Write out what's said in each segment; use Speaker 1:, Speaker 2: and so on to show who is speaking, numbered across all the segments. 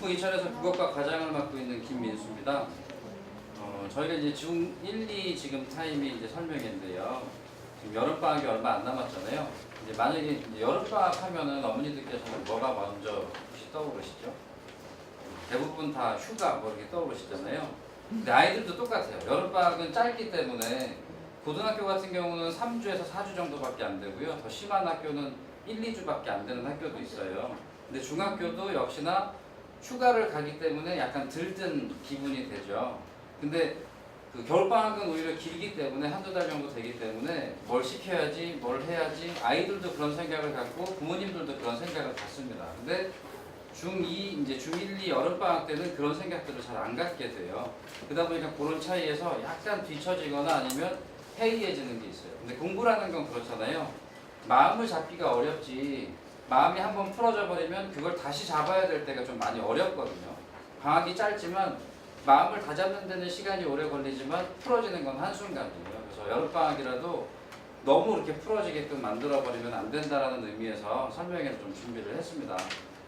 Speaker 1: 북부 이천에서 국어과 과장을 맡고 있는 김민수입니다. 저희가 이제 중1, 2 지금 타임이 이제 설명인데요. 지금 여름방학이 얼마 안 남았잖아요. 이제 만약에 이제 여름방학 하면은 어머니들께서는 뭐가 먼저 혹시 떠오르시죠? 대부분 다 휴가 뭐 이렇게 떠오르시잖아요. 근데 아이들도 똑같아요. 여름방학은 짧기 때문에 고등학교 같은 경우는 3주에서 4주 정도밖에 안 되고요. 더 심한 학교는 1, 2주밖에 안 되는 학교도 있어요. 근데 중학교도 역시나 휴가를 가기 때문에 약간 들뜬 기분이 되죠. 근데 그 겨울방학은 오히려 길기 때문에 한두 달 정도 되기 때문에 뭘 시켜야지, 뭘 해야지, 아이들도 그런 생각을 갖고 부모님들도 그런 생각을 갖습니다. 근데 중2, 이제 중1, 2 여름방학 때는 그런 생각들을 잘 안 갖게 돼요. 그러다 보니까 그런 차이에서 약간 뒤처지거나 아니면 해이해지는 게 있어요. 근데 공부라는 건 그렇잖아요. 마음을 잡기가 어렵지, 마음이 한번 풀어져 버리면 그걸 다시 잡아야 될 때가 좀 많이 어렵거든요. 방학이 짧지만 마음을 다잡는 데는 시간이 오래 걸리지만 풀어지는 건 한순간이에요. 그래서 여름방학이라도 너무 이렇게 풀어지게끔 만들어버리면 안 된다라는 의미에서 설명회를 좀 준비를 했습니다.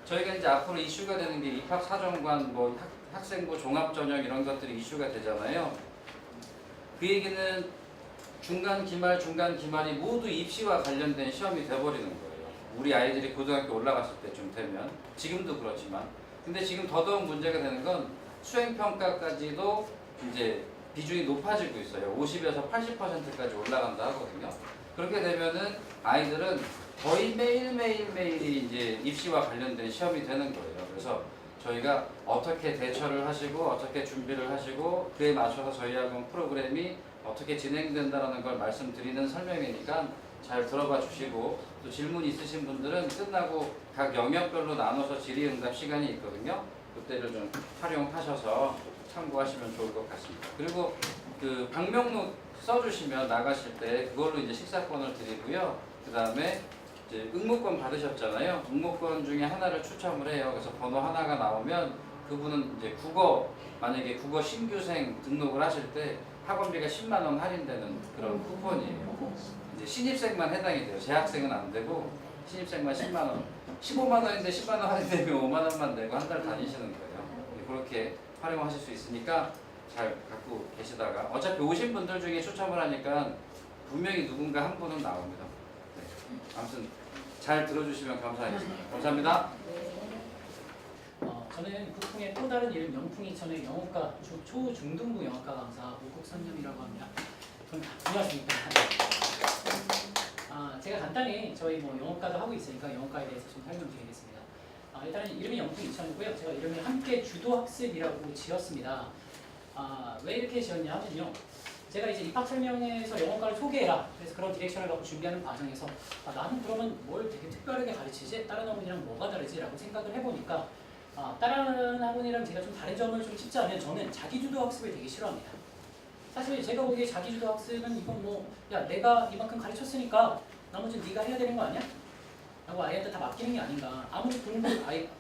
Speaker 1: 저희가 이제 앞으로 이슈가 되는 게 입학사정관, 뭐 학생부 종합전형 이런 것들이 이슈가 되잖아요. 그 얘기는 중간 기말이 모두 입시와 관련된 시험이 돼버리는 거예요. 우리 아이들이 고등학교 올라갔을 때쯤 되면, 지금도 그렇지만, 근데 지금 더더욱 문제가 되는 건 수행평가까지도 이제 비중이 높아지고 있어요. 50에서 80%까지 올라간다 하거든요. 그렇게 되면은 아이들은 거의 매일매일이 이제 입시와 관련된 시험이 되는 거예요. 그래서 저희가 어떻게 대처를 하시고 어떻게 준비를 하시고 그에 맞춰서 저희 학원 프로그램이 어떻게 진행된다는 걸 말씀드리는 설명이니까 잘 들어봐 주시고, 또 질문 있으신 분들은 끝나고 각 영역별로 나눠서 질의응답 시간이 있거든요. 그때를 좀 활용하셔서 참고하시면 좋을 것 같습니다. 그리고 그 방명록 써주시면 나가실 때 그걸로 이제 식사권을 드리고요. 그 다음에 이제 응모권 받으셨잖아요. 응모권 중에 하나를 추첨을 해요. 그래서 번호 하나가 나오면 그분은 이제 만약에 국어 신규생 등록을 하실 때 학원비가 10만 원 할인되는 그런 쿠폰이에요. 이제 신입생만 해당이 돼요. 재학생은 안 되고 신입생만 10만 원. 15만 원인데 10만 원 할인되면 5만 원만 내고 한 달 다니시는 거예요. 그렇게 활용하실 수 있으니까 잘 갖고 계시다가 어차피 오신 분들 중에 추첨을 하니까 분명히 누군가 한 분은 나옵니다. 네. 아무튼 잘 들어주시면 감사하겠습니다. 감사합니다.
Speaker 2: 저는 국풍의 또 다른 이름 영풍이천의 영어과 초중등부 영어과 강사 오국선념이라고 합니다. 반갑습니다. 제가 간단히 저희 영어과도 하고 있으니까 영어과에 대해서 좀 설명드리겠습니다. 일단은 이름이 영풍이천이고요. 제가 이름을 함께 주도학습이라고 지었습니다. 왜 이렇게 지었냐 하면요. 제가 이제 입학 설명회에서 영어과를 소개해라. 그래서 그런 디렉션을 갖고 준비하는 과정에서 나는 그러면 뭘 되게 특별하게 가르치지? 다른 학원이랑 뭐가 다르지? 라고 생각을 해보니까 다른 학원이랑 제가 좀 다른 점을 좀 짚자면 저는 자기주도 학습을 되게 싫어합니다. 사실 제가 보기에 자기주도 학습은 이건 야 내가 이만큼 가르쳤으니까 나머지는 네가 해야 되는 거 아니야? 라고 아이한테 다 맡기는 게 아닌가. 아무리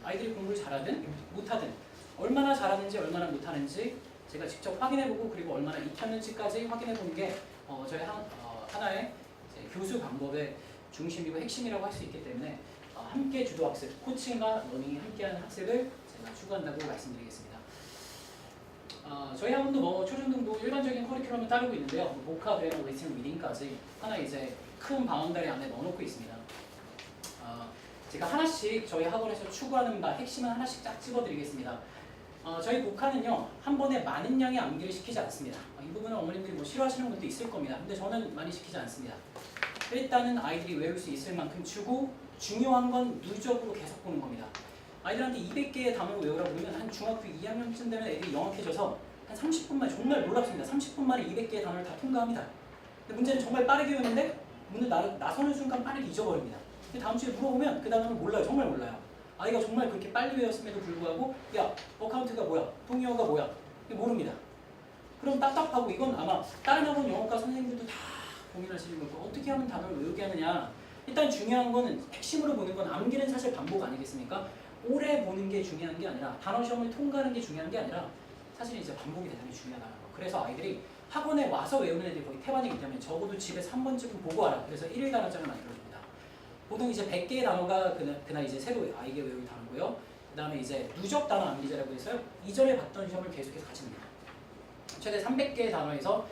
Speaker 2: 아이들이 공부를 잘하든 못하든 얼마나 잘하는지 얼마나 못하는지 제가 직접 확인해보고 그리고 얼마나 익혔는지까지 확인해보는 게 저희 하나의 교수 방법의 중심이고 핵심이라고 할 수 있기 때문에 함께 주도학습, 코칭과 러닝이 함께하는 학습을 제가 추구한다고 말씀드리겠습니다. 저희 학원도 초중등부 일반적인 커리큘럼을 따르고 있는데요. 보카, 그래머, 리스닝, 리딩까지 하나 이제 큰 방언다리 안에 넣어놓고 있습니다. 제가 하나씩 저희 학원에서 추구하는 바 핵심은 하나씩 쫙 찍어드리겠습니다. 저희 보카는요 한 번에 많은 양의 암기를 시키지 않습니다. 이 부분은 어머님들이 싫어하시는 분도 있을 겁니다. 근데 저는 많이 시키지 않습니다. 일단은 아이들이 외울 수 있을 만큼 주고 중요한 건 누적으로 계속 보는 겁니다. 아이들한테 200개의 단어를 외우라고 그러면 한 중학교 2학년쯤 되면 애들이 영악해져서 한 30분 만에 정말 놀랍습니다. 30분 만에 200개의 단어를 다 통과합니다. 근데 문제는 정말 빠르게 외우는데 문을 나서는 순간 빠르게 잊어버립니다. 근데 다음 주에 물어보면 그 단어를 몰라요. 정말 몰라요. 아이가 정말 그렇게 빨리 외웠음에도 불구하고 야, 어카운트가 뭐야? 동의어가 뭐야? 모릅니다. 그럼 답답하고 이건 아마 다른 학원 영어과 선생님들도 다 고민하시는 거고 어떻게 하면 단어를 외우게 하느냐. 일단 중요한 거는 핵심으로 보는 건 암기는 사실 반복 아니겠습니까? 오래 보는 게 중요한 게 아니라 단어 시험을 통과하는 게 중요한 게 아니라 사실 이제 반복이 대단히 중요하다는 거. 그래서 아이들이 학원에 와서 외우는 애들이 거의 태반이기 때문에 적어도 집에서 한 번쯤 보고 와라. 그래서 1일 단어장을 만들어줍니다. 보통 이제 100개의 단어가 그날 이제 새로 아이에게 외울 단어고요. 그 다음에 이제 누적 단어 암기제라고 해서요. 이전에 봤던 시험을 계속해서 같이 냅니다. 최대 300개의 단어에서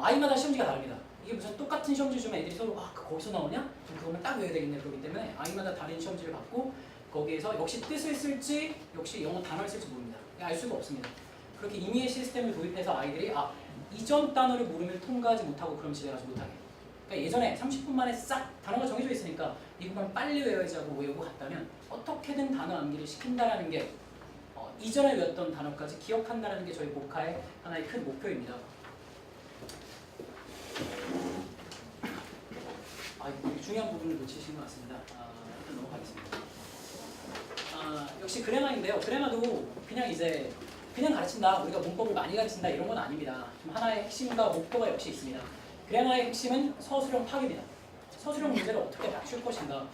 Speaker 2: 아이마다 시험지가 다릅니다. 이게 무슨 똑같은 시험지 주면 애들이 서로 거기서 나오냐? 그럼 그거만 딱 외워야 되겠네. 그렇기 때문에 아이마다 다른 시험지를 받고 거기에서 역시 뜻을 쓸지 역시 영어 단어를 쓸지 모릅니다. 알 수가 없습니다. 그렇게 임의의 시스템을 도입해서 아이들이 이전 단어를 모르면 통과하지 못하고 그럼 집에 가서 못하게. 그러니까 예전에 30분 만에 싹 단어가 정해져 있으니까 이것만 빨리 외워야지 하고 외우고 갔다면 어떻게든 단어 암기를 시킨다라는 게 이전에 외웠던 단어까지 기억한다는 게 저희 모카의 하나의 큰 목표입니다. 중요한 부분을 놓치신 것 같습니다. 일단 넘어가겠습니다. 역시 그래마인데요. 그래마도 그냥 가르친다, 우리가 문법을 많이 가르친다 이런 건 아닙니다. 좀 하나의 핵심과 목표가 역시 있습니다. 그래마의 핵심은 서술형 파괴입니다. 서술형 문제를 어떻게 맞출 것인가.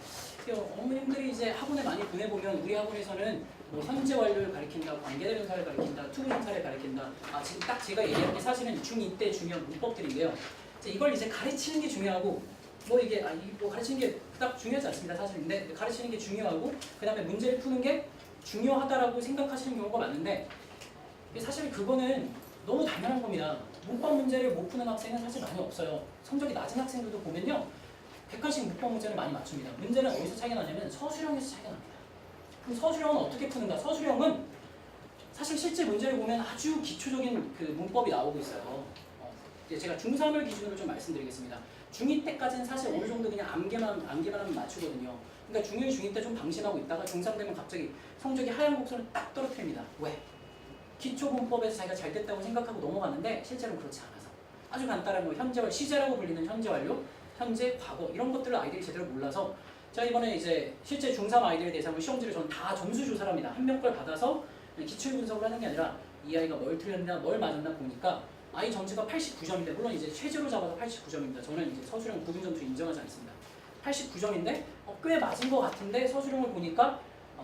Speaker 2: 어머님들이 이제 학원에 많이 보내보면 우리 학원에서는 뭐 현재 완료를 가리킨다, 관계대명사를 가리킨다, 투부정사를 가리킨다. 지금 딱 제가 얘기한 게 사실은 중2 때 중요한 문법들인데요. 이걸 이제 가르치는 게 중요하고 이게 가르치는 게 딱 중요하지 않습니다. 사실 근데 가르치는 게 중요하고 그 다음에 문제를 푸는 게 중요하다라고 생각하시는 경우가 많은데 사실 그거는 너무 당연한 겁니다. 문법 문제를 못 푸는 학생은 사실 많이 없어요. 성적이 낮은 학생들도 보면요. 객관식 문법 문제를 많이 맞춥니다. 문제는 어디서 차이가 나냐면 서술형에서 차이가 납니다. 그럼 서술형은 어떻게 푸는가? 서술형은 사실 실제 문제를 보면 아주 기초적인 그 문법이 나오고 있어요. 이제 제가 중3을 기준으로 좀 말씀드리겠습니다. 중2 때까지는 사실 어느 정도 그냥 암기만 하면 맞추거든요. 그러니까 중1, 중2 때 좀 방심하고 있다가 중3 되면 갑자기 성적이 하얀 곡선을 딱 떨어뜨립니다. 왜? 기초 문법에서 자기가 잘 됐다고 생각하고 넘어갔는데 실제로는 그렇지 않아서 아주 간단한 거 현재 시제라고 불리는 현재 완료, 현재 과거 이런 것들을 아이들이 제대로 몰라서 제가 이번에 이제 실제 중3 아이들에 대해서 시험지를 저는 다 점수 조사를 합니다. 한 명 걸 받아서 기출 분석을 하는 게 아니라 이 아이가 뭘 틀렸나 뭘 맞았나 보니까 아이 점수가 89점인데 물론 이제 최저로 잡아서 89점입니다. 저는 이제 서술형 구분 점수 인정하지 않습니다. 89점인데 꽤 맞은 것 같은데 서술형을 보니까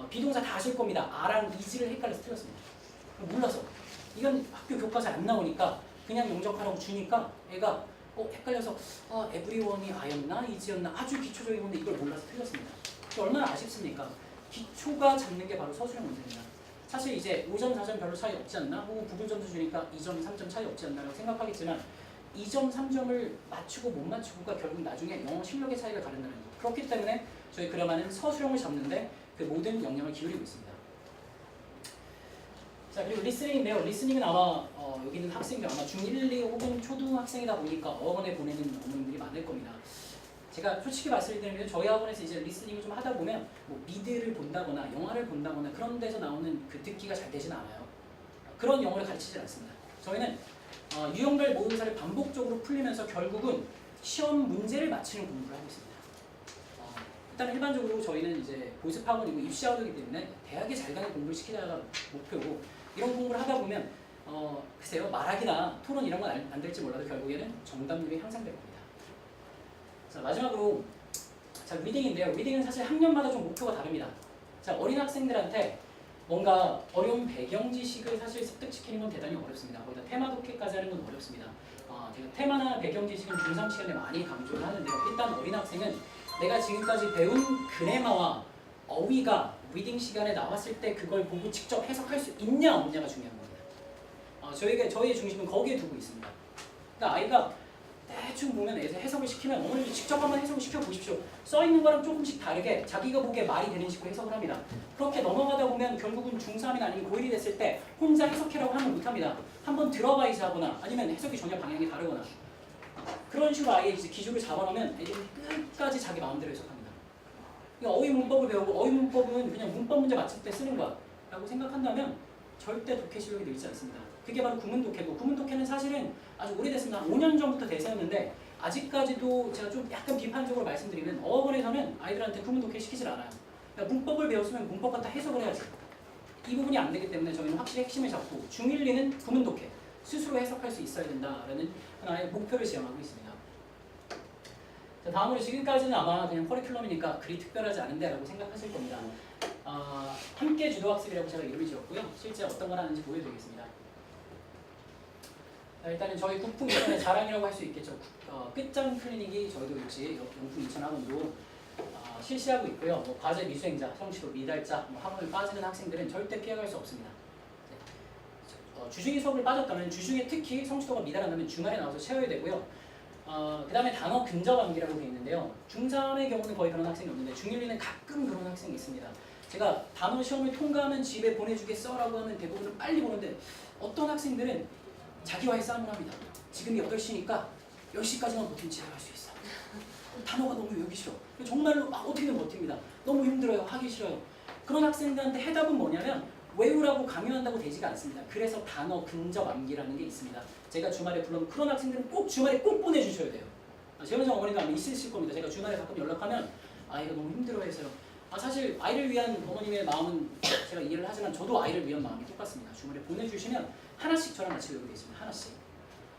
Speaker 2: 비동사 다 하실 겁니다. R랑 is를 헷갈려서 틀렸습니다. 몰라서 이건 학교 교과서에 안 나오니까 그냥 영접하라고 주니까 애가 헷갈려서 everyone이 I였나 is였나 아주 기초적인 건데 이걸 몰라서 틀렸습니다. 얼마나 아쉽습니까? 기초가 잡는 게 바로 서술형 문제입니다. 사실 이제 5점, 4점 별로 차이 없지 않나? 혹은 부분 점수 주니까 2점, 3점 차이 없지 않나라고 생각하겠지만 2점, 3점을 맞추고 못 맞추고가 결국 나중에 영어 실력의 차이가 가른다는 거죠. 그렇기 때문에 저희 그라마는 서술형을 잡는데 그 모든 영역을 기울이고 있습니다. 자, 그리고 리스닝인데요. 리스닝은 아마 여기 있는 학생들 아마 중1, 2 혹은 초등학생이다 보니까 어학원에 보내는 어머님들이 많을 겁니다. 제가 솔직히 말씀드리면 저희 학원에서 이제 리스닝을 좀 하다 보면 미드를 본다거나 영화를 본다거나 그런 데서 나오는 그 듣기가 잘 되진 않아요. 그런 영어를 가르치지 않습니다. 저희는 유형별 모의고사를 반복적으로 풀리면서 결국은 시험 문제를 맞히는 공부를 하고 있습니다. 일단 일반적으로 저희는 이제 보습 학원이고 입시 학원이기 때문에 대학에 잘 가는 공부를 시키자가 목표고 이런 공부를 하다 보면 글쎄요 말하기나 토론 이런 건 안 될지 몰라도 결국에는 정답률이 향상될 겁니다. 자, 마지막으로 리딩인데요. 리딩은 사실 학년마다 좀 목표가 다릅니다. 자, 어린 학생들한테 뭔가 어려운 배경 지식을 사실 습득시키는 건 대단히 어렵습니다. 거기다 테마 독해까지 하는 건 어렵습니다. 제가 테마나 배경 지식은 중3 시간에 많이 강조를 하는데요. 일단 어린 학생은 내가 지금까지 배운 그래마와 어휘가 리딩 시간에 나왔을 때 그걸 보고 직접 해석할 수 있냐 없냐가 중요한 겁니다. 저희의 중심은 거기에 두고 있습니다. 그러니까 아이가 대충 보면 해석을 시키면 어머님도 직접 한번 해석을 시켜보십시오. 써있는 거랑 조금씩 다르게 자기가 보기에 말이 되는 식으로 해석을 합니다. 그렇게 넘어가다 보면 결국은 중3이나 아니면 고1이 됐을 때 혼자 해석해라고 하면 못합니다. 한번 들어봐야지 하거나 아니면 해석이 전혀 방향이 다르거나 그런 식으로 아예 이제 기조를 잡아놓으면 애들이 끝까지 자기 마음대로 해석합니다. 그러니까 어휘 문법을 배우고 어휘 문법은 그냥 문법 문제 맞출 때 쓰는 거야 라고 생각한다면 절대 독해 실력이 늘지 않습니다. 그게 바로 구문 독해고 구문 독해는 사실은 아주 오래됐습니다. 5년 전부터 대세였는데 아직까지도 제가 좀 약간 비판적으로 말씀드리면 어학원에서는 아이들한테 구문 독해 시키질 않아요. 그러니까 문법을 배웠으면 문법 갖다 해석을 해야지. 이 부분이 안 되기 때문에 저희는 확실히 핵심을 잡고 중1, 2는 구문 독해 스스로 해석할 수 있어야 된다라는 하나의 목표를 지향하고 있습니다. 자, 다음으로 지금까지는 아마 그냥 커리큘럼이니까 그리 특별하지 않은데 라고 생각하실 겁니다. 함께 주도학습이라고 제가 이름을 지었고요. 실제 어떤 걸 하는지 보여드리겠습니다. 일단은 저희 국풍 2000의 자랑이라고 할 수 있겠죠. 끝장 클리닉이 저희도 역시 영풍 2000 학원도 실시하고 있고요. 뭐 과제 미수행자, 성취도 미달자, 뭐 학원을 빠지는 학생들은 절대 피해갈 수 없습니다. 주중에 수업을 빠졌다면 주중에 특히 성취도가 미달한다면 주말에 나와서 채워야 되고요. 그 다음에 단어 근접 암기라고 되어 있는데요. 중3의 경우는 거의 그런 학생이 없는데 중1, 2는 가끔 그런 학생이 있습니다. 제가 단어 시험을 통과하면 집에 보내주겠어 라고 하면 대부분은 빨리 보는데 어떤 학생들은 자기와의 싸움을 합니다. 지금이 8시니까 10시까지만 버티면 집에 갈 수 있어. 단어가 너무 외우기 싫어. 정말로 어떻게든 버팁니다. 너무 힘들어요. 하기 싫어요. 그런 학생들한테 해답은 뭐냐면 외우라고 강요한다고 되지가 않습니다. 그래서 단어 근접 암기라는 게 있습니다. 제가 주말에 불러면 그런 학생들은 꼭 주말에 꼭 보내주셔야 돼요. 재현정 어머니도 아마 있으실 겁니다. 제가 주말에 가끔 연락하면 아이가 너무 힘들어해서요. 사실 아이를 위한 어머님의 마음은 제가 이해를 하지만 저도 아이를 위한 마음이 똑같습니다. 주말에 보내주시면 하나씩 저랑 같이 외우게 있습니다. 하나씩.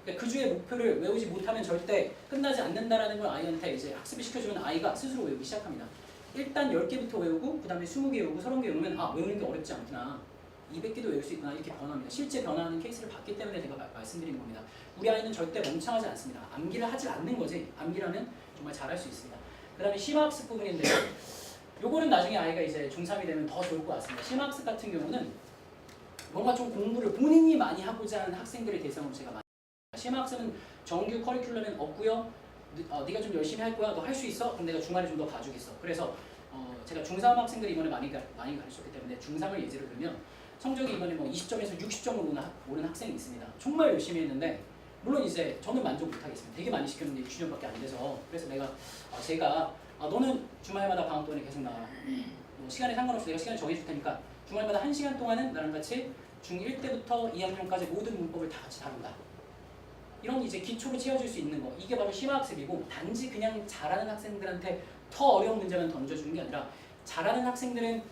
Speaker 2: 그러니까 그 주의 목표를 외우지 못하면 절대 끝나지 않는다라는 걸 아이한테 이제 학습을 시켜주면 아이가 스스로 외우기 시작합니다. 일단 10개부터 외우고 그 다음에 20개 외우고 30개 외우면 외우는 게 어렵지 않구나. 200개도 외울 수 있구나 이렇게 변합니다. 실제 변화하는 케이스를 봤기 때문에 제가 말씀드린 겁니다. 우리 아이는 절대 멍청하지 않습니다. 암기를 하지 않는 거지 암기라면 정말 잘할 수 있습니다. 그 다음에 심화학습 부분인데요. 요거는 나중에 아이가 이제 중3이 되면 더 좋을 것 같습니다. 심화학습 같은 경우는 뭔가 좀 공부를 본인이 많이 하고자 하는 학생들의 대상으로 제가 많이 심화학습은 정규 커리큘럼은 없고요. 네가 좀 열심히 할 거야. 너 할 수 있어? 그럼 내가 주말에 좀 더 봐주겠어. 그래서 제가 중3 학생들이 이번에 많이 가르쳤기 때문에 중3을 예제로 들면 성적이 이번에 뭐 20점에서 60점으로 오른 학생이 있습니다. 정말 열심히 했는데 물론 이제 저는 만족 못하겠습니다. 되게 많이 시켰는데 6주년밖에 안 돼서 그래서 제가 너는 주말마다 방학 동안에 계속 나와. 뭐 시간에 상관없이 내가 시간을 정해줄 테니까 주말마다 1시간 동안은 나랑 같이 중1 때부터 2학년까지 모든 문법을 다 같이 다룬다. 이런 이제 기초를 채워줄 수 있는 거 이게 바로 심화학습이고 단지 그냥 잘하는 학생들한테 더 어려운 문제만 던져주는 게 아니라 잘하는 학생들은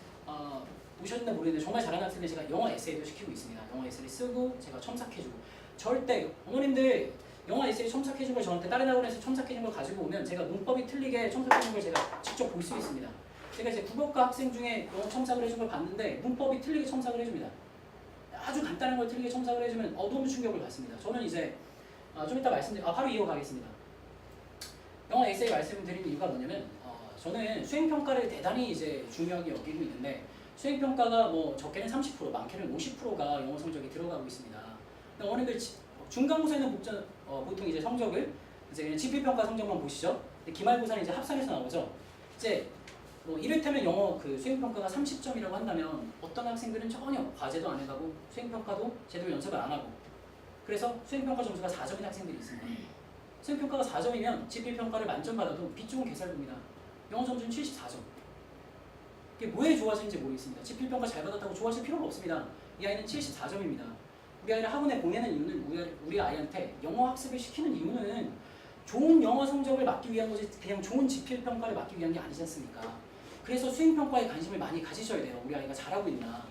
Speaker 2: 보셨나 모르겠는데 정말 잘하는 학생들 제가 영어 에세이도 시키고 있습니다. 영어 에세이를 쓰고 제가 첨삭해주고 절대 어머님들 영어 에세이 첨삭해준 걸 저한테 다른 학원에서 첨삭해준 걸 가지고 오면 제가 문법이 틀리게 첨삭해준 걸 제가 직접 볼 수 있습니다. 제가 이제 국어과 학생 중에 영어 첨삭을 해준 걸 봤는데 문법이 틀리게 첨삭을 해줍니다. 아주 간단한 걸 틀리게 첨삭을 해주면 너무 충격을 받습니다. 저는 이제 좀 이따 바로 이어가겠습니다. 영어 에세이 말씀드리는 이유가 뭐냐면 저는 수행평가를 대단히 이제 중요하게 여기고 있는데 수행평가가 뭐 적게는 30%, 많게는 50%가 영어 성적이 들어가고 있습니다. 어머님들 중간고사에는 보통 이제 성적을 이제 지필평가 성적만 보시죠. 기말고사는 이제 합산해서 나오죠. 이제 뭐 이를테면 영어 그 수행평가가 30점이라고 한다면 어떤 학생들은 전혀 과제도 안 해가고 수행평가도 제대로 연습을 안 하고 그래서 수행평가 점수가 4점인 학생들이 있습니다. 수행평가가 4점이면 지필평가를 만점 받아도 빚 좋은 개살굽니다. 영어 점수는 74점. 이게 뭐에 좋아지는지 모르겠습니다. 지필평가 잘 받았다고 좋아질 필요가 없습니다. 이 아이는 74점입니다. 우리 아이를 학원에 보내는 이유는 우리 아이한테 영어 학습을 시키는 이유는 좋은 영어 성적을 받기 위한 거지 그냥 좋은 지필평가를 받기 위한 게 아니지 않습니까? 그래서 수행평가에 관심을 많이 가지셔야 돼요. 우리 아이가 잘하고 있나.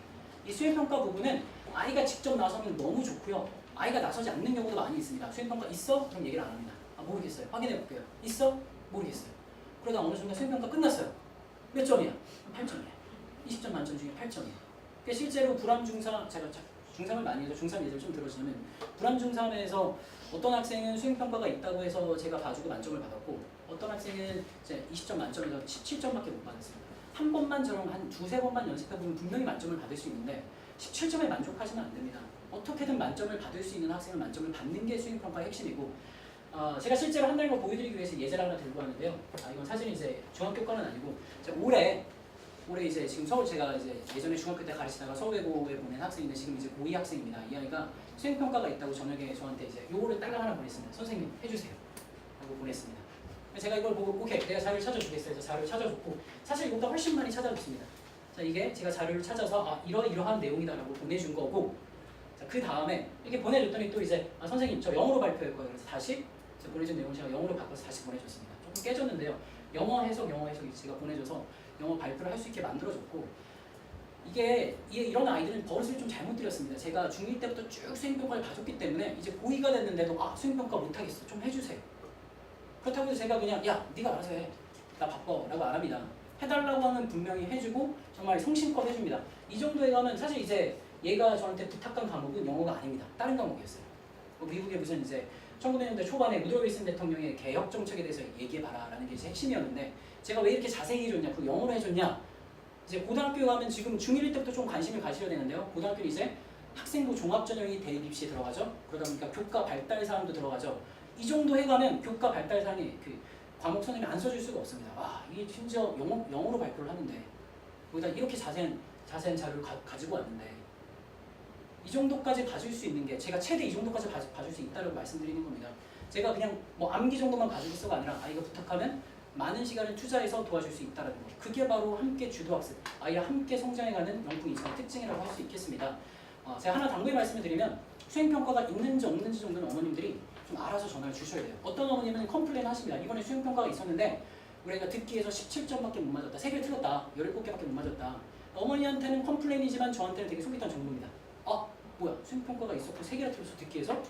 Speaker 2: 이 수행평가 부분은 아이가 직접 나서면 너무 좋고요. 아이가 나서지 않는 경우도 많이 있습니다. 수행평가 있어? 그럼 얘기를 안 합니다. 모르겠어요. 확인해 볼게요. 있어? 모르겠어요. 그러다 어느 순간 수행평가 끝났어요. 몇 점이야? 8점이야. 20점 만점 중에 8점이야. 그러니까 실제로 불암중사, 제가 중3을 많이 해서 중3 예제를 좀 들어주면 불암중삼에서 어떤 학생은 수행평가가 있다고 해서 제가 봐주고 만점을 받았고 어떤 학생은 이제 20점 만점에서 17점밖에 못 받았습니다. 한 번만 저랑 한 두세 번만 연습해보면 분명히 만점을 받을 수 있는데 17점에 만족하시면 안 됩니다. 어떻게든 만점을 받을 수 있는 학생은 만점을 받는 게 수행평가의 핵심이고 제가 실제로 한 달 거 보여드리기 위해서 예제를 하나 들고 왔는데요. 이건 사실은 이제 중학교 거는 아니고 올해 이제 지금 서울 제가 이제 예전에 중학교 때 가르치다가 서울외고에 보낸 학생인데 지금 이제 고2 학생입니다. 이 아이가 수행평가가 있다고 저녁에 저한테 이제 요거를 딸랑 하나 보냈습니다. 선생님 해주세요. 라고 보냈습니다. 제가 이걸 보고 오케이 내가 자료를 찾아주겠어요. 그래서 자료를 찾아줬고 사실 이것보다 훨씬 많이 찾아줬습니다. 자 이게 제가 자료를 찾아서 이러이러한 내용이다라고 보내준 거고 자, 그 다음에 이렇게 보내줬더니 또 이제 선생님 저 영어로 발표할 거예요. 그래서 다시 제가 보내준 내용을 제가 영어로 바꿔서 다시 보내줬습니다. 조금 깨졌는데요. 영어 해석 제가 보내줘서 영어 발표를 할 수 있게 만들어줬고 이런 아이들은 버릇을 좀 잘못 들였습니다. 제가 중1 때부터 쭉 수행평가를 봐줬기 때문에 이제 고2가 됐는데도 수행평가 못하겠어. 좀 해주세요. 그렇다고 해서 제가 그냥 야 네가 알아서 해. 나 바빠 라고 안 합니다. 해달라고 하면 분명히 해주고 정말 성심껏 해줍니다. 이 정도에 가면 사실 이제 얘가 저한테 부탁한 과목은 영어가 아닙니다. 다른 과목이었어요. 미국의 무슨 이제 1900년대 초반에 우드로 윌슨 대통령의 개혁 정책에 대해서 얘기해봐라라는 게 이제 핵심이었는데 제가 왜 이렇게 자세히 해줬냐, 그 영어로 해줬냐. 이제 고등학교 가면 지금 중1 때부터 좀 관심을 가셔야 되는데요. 고등학교는 이제 학생부 종합전형이 대입 입시에 들어가죠. 그러다 보니까 교과 발달 사항도 들어가죠. 이 정도 해가면 교과 발달 사항에 그 과목 선생님이 안 써줄 수가 없습니다. 와, 이게 심지어 영어로 발표를 하는데 거기다 이렇게 자세한 자료를 가지고 왔는데 이 정도까지 봐줄 수 있는 게 제가 최대 이 정도까지 봐줄 수 있다고 말씀드리는 겁니다. 제가 그냥 뭐 암기 정도만 봐줄 수가 아니라 아이가 부탁하면 많은 시간을 투자해서 도와줄 수 있다는 거. 그게 바로 함께 주도학습, 아이와 함께 성장해가는 영풍 이차의 특징이라고 할 수 있겠습니다. 제가 하나 당부의 말씀을 드리면 수행평가가 있는지 없는지 정도는 어머님들이 좀 알아서 전화를 주셔야 돼요. 어떤 어머님은 컴플레인 하십니다. 이번에 수행평가가 있었는데 우리가 듣기에서 17점밖에 못 맞았다. 3개를 틀렸다. 17개밖에 못 맞았다. 어머니한테는 컴플레인이지만 저한테는 되게 속이 던 정보입니다. 뭐야, 수행평가가 있었고 3개를 틀렸어, 듣기에서?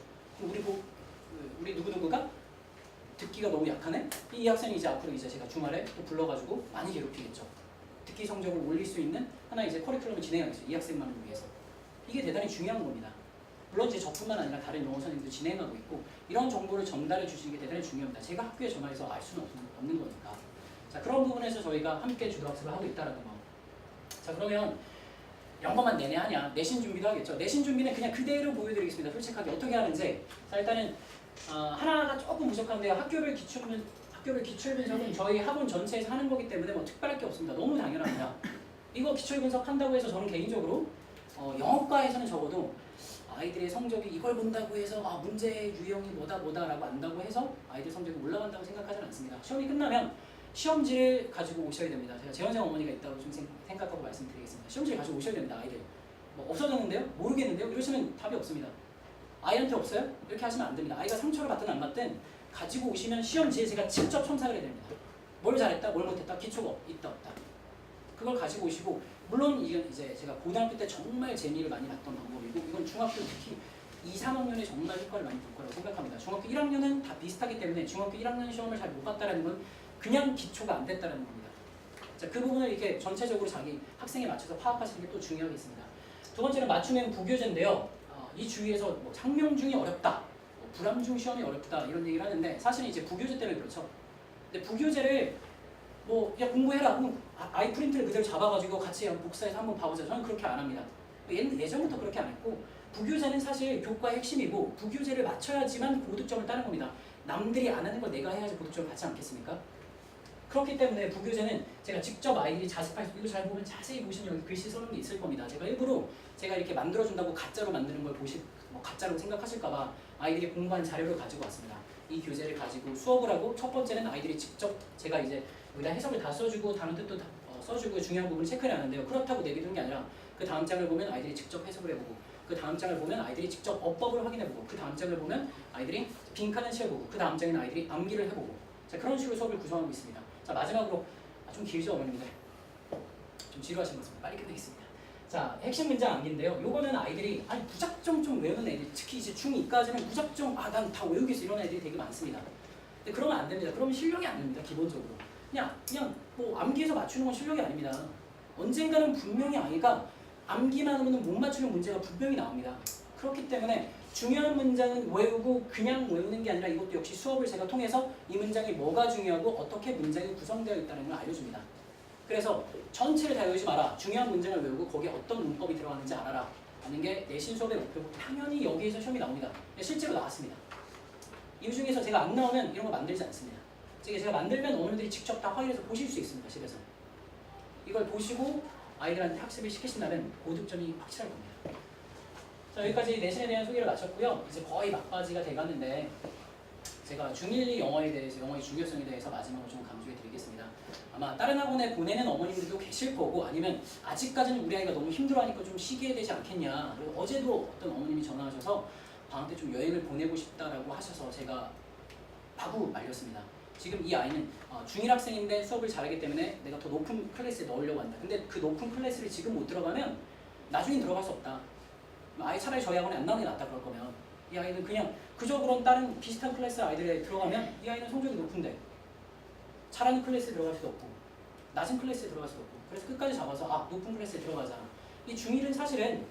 Speaker 2: 우리 누구누구가 듣기가 너무 약하네? 이 학생이 이제 앞으로 이제 제가 주말에 또 불러가지고 많이 괴롭히겠죠. 듣기 성적을 올릴 수 있는 하나의 이제 커리큘럼을 진행하겠어요. 이 학생만을 위해서. 이게 대단히 중요한 겁니다. 물론 이제 저뿐만 아니라 다른 영어 선생님도 진행하고 있고 이런 정보를 전달해 주시는 게 대단히 중요합니다. 제가 학교에 전화해서 알 수는 없는 거니까. 자, 그런 부분에서 저희가 함께 주도학습을 하고 있다는 거. 자, 그러면 영어만 내내 하냐? 내신 준비도 하겠죠. 내신 준비는 그냥 그대로 보여드리겠습니다. 솔직하게 어떻게 하는지. 자, 일단은 하나가 조금 부족한데요. 학교별 기출 분석은 저희 학원 전체에서 하는 거기 때문에 뭐 특별할 게 없습니다. 너무 당연합니다. 이거 기출 분석한다고 해서 저는 개인적으로 영어과에서는 적어도 아이들의 성적이 이걸 본다고 해서 문제 유형이 뭐다라고 안다고 해서 아이들 성적이 올라간다고 생각하지는 않습니다. 시험이 끝나면 시험지를 가지고 오셔야 됩니다. 제가 재원생 어머니가 있다고 좀 생각하고 말씀드리겠습니다. 시험지를 가지고 오셔야 됩니다. 아이들. 뭐 없어졌는데요? 모르겠는데요? 이러시면 답이 없습니다. 아이한테 없어요? 이렇게 하시면 안 됩니다. 아이가 상처를 받든 안 받든 가지고 오시면 시험지에 제가 직접 첨삭을 해야 됩니다. 뭘 잘했다, 뭘 못했다, 기초가 있다, 없다. 그걸 가지고 오시고 물론 이건 이제 제가 고등학교 때 정말 재미를 많이 봤던 방법이고 이건 중학교 특히 2, 3학년에 정말 효과를 많이 볼 거라고 생각합니다. 중학교 1학년은 다 비슷하기 때문에 중학교 1학년 시험을 잘 못 봤다는 건 그냥 기초가 안 됐다는 겁니다. 자, 그 부분을 이렇게 전체적으로 자기 학생에 맞춰서 파악하시는 게 또 중요하겠습니다. 두 번째는 맞춤형 부교재인데요. 이 주위에서 뭐 상명중이 어렵다, 뭐 불암중 시험이 어렵다 이런 얘기를 하는데 사실은 이제 부교재 때문에 그렇죠. 근데 부교재를 뭐 그냥 공부해라. 아이 프린트를 그대로 잡아가지고 같이 복사해서 한번 봐보자. 저는 그렇게 안 합니다. 예전부터 그렇게 안 했고 부교재는 사실 교과의 핵심이고 부교재를 맞춰야지만 고득점을 따는 겁니다. 남들이 안 하는 걸 내가 해야지 고득점을 받지 않겠습니까? 그렇기 때문에 부교재는 제가 직접 아이들이 자습할 수, 이거 잘 보면 자세히 보시면 여기 글씨 써놓은 게 있을 겁니다. 제가 일부러 제가 이렇게 만들어준다고 가짜로 만드는 걸 가짜로 생각하실까봐 아이들이 공부한 자료를 가지고 왔습니다. 이 교재를 가지고 수업을 하고 첫 번째는 아이들이 직접 제가 이제 여기다 해석을 다 써주고 다른 뜻도 다 써주고 중요한 부분을 체크를 하는데요. 그렇다고 내비두는 게 아니라 그 다음 장을 보면 아이들이 직접 해석을 해보고 그 다음 장을 보면 아이들이 직접 어법을 확인해보고 그 다음 장을 보면 아이들이 빈칸을 채워보고 그 다음 장에는 아이들이 암기를 해보고 자, 그런 식으로 수업을 구성하고 있습니다. 자, 마지막으로 좀 길죠 어머님들? 좀 지루하신 것 같습니다. 빨리 끝내겠습니다. 자, 핵심 문장 암기인데요. 요거는 아이들이 무작정 좀 외우는 애들, 특히 이제 중2까지는 무작정 난 다 외우겠어 이런 애들이 되게 많습니다. 근데 그러면 안 됩니다. 그러면 실력이 안 됩니다. 기본적으로. 그냥 뭐 암기해서 맞추는 건 실력이 아닙니다. 언젠가는 분명히 아이가 암기만 하면 못 맞추는 문제가 분명히 나옵니다. 그렇기 때문에 중요한 문장은 외우고 그냥 외우는 게 아니라 이것도 역시 수업을 제가 통해서 이 문장이 뭐가 중요하고 어떻게 문장이 구성되어 있다는 걸 알려줍니다. 그래서 전체를 다 외우지 마라. 중요한 문장을 외우고 거기에 어떤 문법이 들어가는지 알아라. 하는 게 내신 수업의 목표고 당연히 여기에서 시험이 나옵니다. 실제로 나왔습니다. 이유 중에서 제가 안 나오면 이런 거 만들지 않습니다. 제가 만들면 어머니들이 직접 다 확인해서 보실 수 있습니다. 집에서. 이걸 보시고 아이들한테 학습을 시키신다면 고득점이 확실할 겁니다. 자, 여기까지 내신에 대한 소개를 마쳤고요. 이제 거의 막바지가 돼가는데 제가 중1 영어에 대해서 영어의 중요성에 대해서 마지막으로 좀 강조해 드리겠습니다. 아마 다른 학원에 보내는 어머님들도 계실 거고 아니면 아직까지는 우리 아이가 너무 힘들어하니까 좀 쉬게 되지 않겠냐. 그리고 어제도 어떤 어머님이 전화하셔서 방학 때 좀 여행을 보내고 싶다라고 하셔서 제가 바로 말렸습니다. 지금 이 아이는 중1 학생인데 수업을 잘하기 때문에 내가 더 높은 클래스에 넣으려고 한다. 근데 그 높은 클래스를 지금 못 들어가면 나중엔 들어갈 수 없다. 아예 차라리 저희 학원에 안 나오는 게 낫다 그럴 거면 이 아이는 그냥 그저 그런 다른 비슷한 클래스 아이들에 들어가면 이 아이는 성적이 높은데 잘하는 클래스에 들어갈 수도 없고 낮은 클래스에 들어갈 수도 없고 그래서 끝까지 잡아서 높은 클래스에 들어가자. 이 중1은 사실은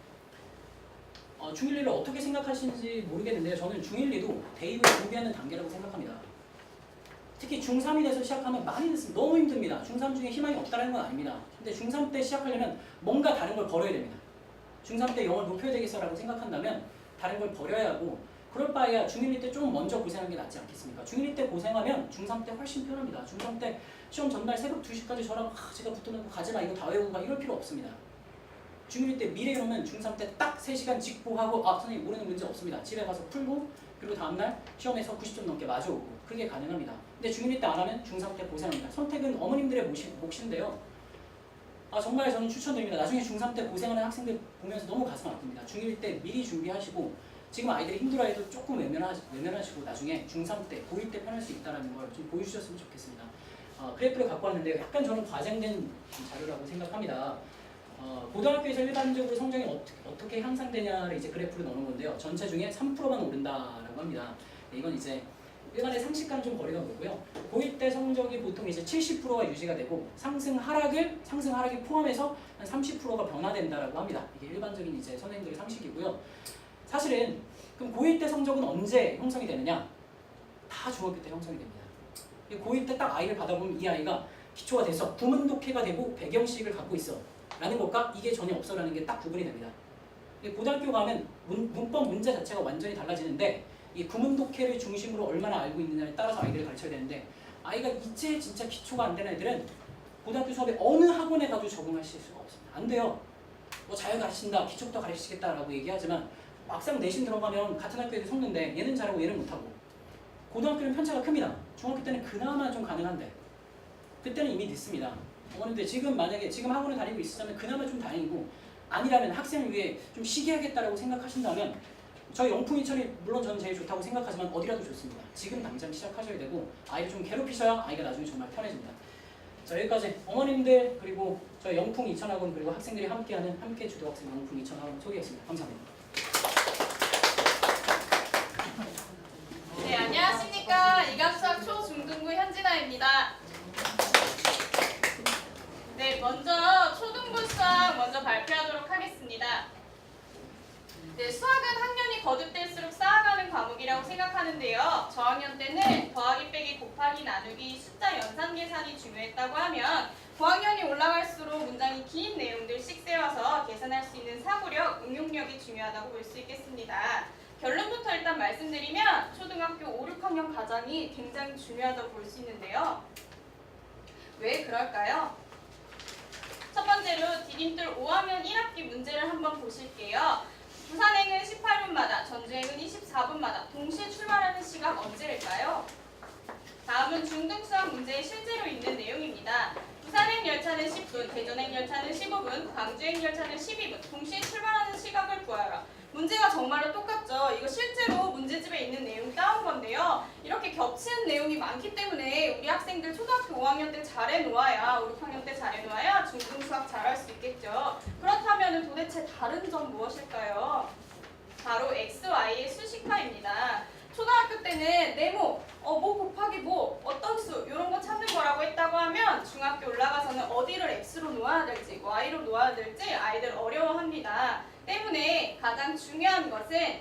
Speaker 2: 중1리를 어떻게 생각하시는지 모르겠는데요. 저는 중1리도 대입을 준비하는 단계라고 생각합니다. 특히 중3이 돼서 시작하면 많이 늦습니다. 너무 힘듭니다. 중3 중에 희망이 없다는 건 아닙니다. 근데 중3 때 시작하려면 뭔가 다른 걸 버려야 됩니다. 중3 때 영어를 높여야 되겠어라고 생각한다면 다른 걸 버려야 하고, 그럴 바에야 중1리 때 좀 먼저 고생하는 게 낫지 않겠습니까? 중1리 때 고생하면 중3 때 훨씬 편합니다. 중3 때 시험 전날 새벽 2시까지 저랑 제가 붙어놓고 가지마 이거 다 외우고 가 이럴 필요 없습니다. 중1리 때 미래 이론은 중3 때 딱 3시간 직보하고 선생님 모르는 문제 없습니다. 집에 가서 풀고 그리고 다음날 시험에서 90점 넘게 맞아오고 그게 가능합니다. 근데 중1리 때 안 하면 중3 때 고생합니다. 선택은 어머님들의 몫인데요. 정말 저는 추천드립니다. 나중에 중3 때 고생하는 학생들 보면서 너무 가슴 아픕니다. 중1 때 미리 준비하시고 지금 아이들이 힘들어해도 조금 외면하시고 나중에 중3 때, 고1 때 편할 수 있다는 걸 좀 보여주셨으면 좋겠습니다. 그래프를 갖고 왔는데요. 약간 저는 과장된 자료라고 생각합니다. 고등학교에서 일반적으로 성적이 어떻게 향상되냐를 이제 그래프로 넣는 건데요. 전체 중에 3%만 오른다라고 합니다. 이건 이제 일반의 상식과는 좀 거리가 멀고요. 고1 때 성적이 보통 이제 70%가 유지가 되고 상승 하락이 포함해서 한 30%가 변화된다라고 합니다. 이게 일반적인 이제 선생님들의 상식이고요. 사실은 그럼 고1 때 성적은 언제 형성이 되느냐? 다 중학교 때 형성이 됩니다. 고1 때 딱 아이를 받아보면 이 아이가 기초가 돼서 구문독해가 되고 배경식을 갖고 있어 라는 것과 이게 전혀 없어라는 게 딱 구분이 됩니다. 고등학교 가면 문법 문제 자체가 완전히 달라지는데 이 구문독해를 중심으로 얼마나 알고 있느냐에 따라서 아이들을 가르쳐야 되는데, 아이가 이제 진짜 기초가 안 되는 애들은 고등학교 수업에 어느 학원에 가도 적응하실 수가 없습니다. 안 돼요. 뭐 잘 가르친다, 기초부터 가르치겠다라고 얘기하지만 막상 내신 들어가면 같은 학교에도 섞는데 얘는 잘하고 얘는 못하고. 고등학교는 편차가 큽니다. 중학교 때는 그나마 좀 가능한데 그때는 이미 늦습니다. 어머님들 만약에 지금 학원을 다니고 있으면 그나마 좀 다행이고, 아니라면 학생을 위해 좀 쉬게 하겠다라고 생각하신다면 저희 영풍이천이 물론 저는 제일 좋다고 생각하지만 어디라도 좋습니다. 지금 당장 시작하셔야 되고 아이를 좀 괴롭히셔야 아이가 나중에 정말 편해집니다. 자, 여기까지 어머님들 그리고 저희 영풍 이천학원 그리고 학생들이 함께하는 함께 주도학생 영풍 이천학원 소개했습니다. 감사합니다.
Speaker 3: 네, 안녕하십니까. 이감수학 초중등부 현진아입니다. 네, 먼저 초등부 수학 먼저 발표하도록 하겠습니다. 네, 수학은 학년이 거듭될수록 쌓아가는 과목이라고 생각하는데요. 저학년 때는 더하기 빼기 곱하기 나누기 숫자 연산 계산이 중요했다고 하면 고학년이 올라갈수록 문장이 긴 내용들씩 세워서 계산할 수 있는 사고력, 응용력이 중요하다고 볼 수 있겠습니다. 결론부터 일단 말씀드리면 초등학교 5, 6학년 과정이 굉장히 중요하다고 볼 수 있는데요. 왜 그럴까요? 첫 번째로 디딤돌 5학년 1학기 문제를 한번 보실게요. 부산행은 18분마다, 전주행은 24분마다 동시에 출발하는 시각 언제일까요? 다음은 중등수학 문제에 실제로 있는 내용입니다. 부산행 열차는 10분, 대전행 열차는 15분, 광주행 열차는 12분, 동시에 출발하는 시각을 구하라. 문제가 정말로 똑같죠. 이거 실제로 문제집에 있는 내용 따온 건데요. 이렇게 겹치는 내용이 많기 때문에 우리 학생들 초등학교 5학년 때 잘해놓아야, 5, 6학년 때 잘해놓아야 중등수학 잘할 수 있겠죠. 그렇다면 도대체 다른 점 무엇일까요? 바로 x, y의 수식화입니다. 초등학교 때는 네모, 뭐 곱하기 뭐, 어떤 수 이런 거 찾는 거라고 했다고 하면 중학교 올라가서는 어디를 x로 놓아야 될지 y로 놓아야 될지 아이들 어려워합니다. 때문에 가장 중요한 것은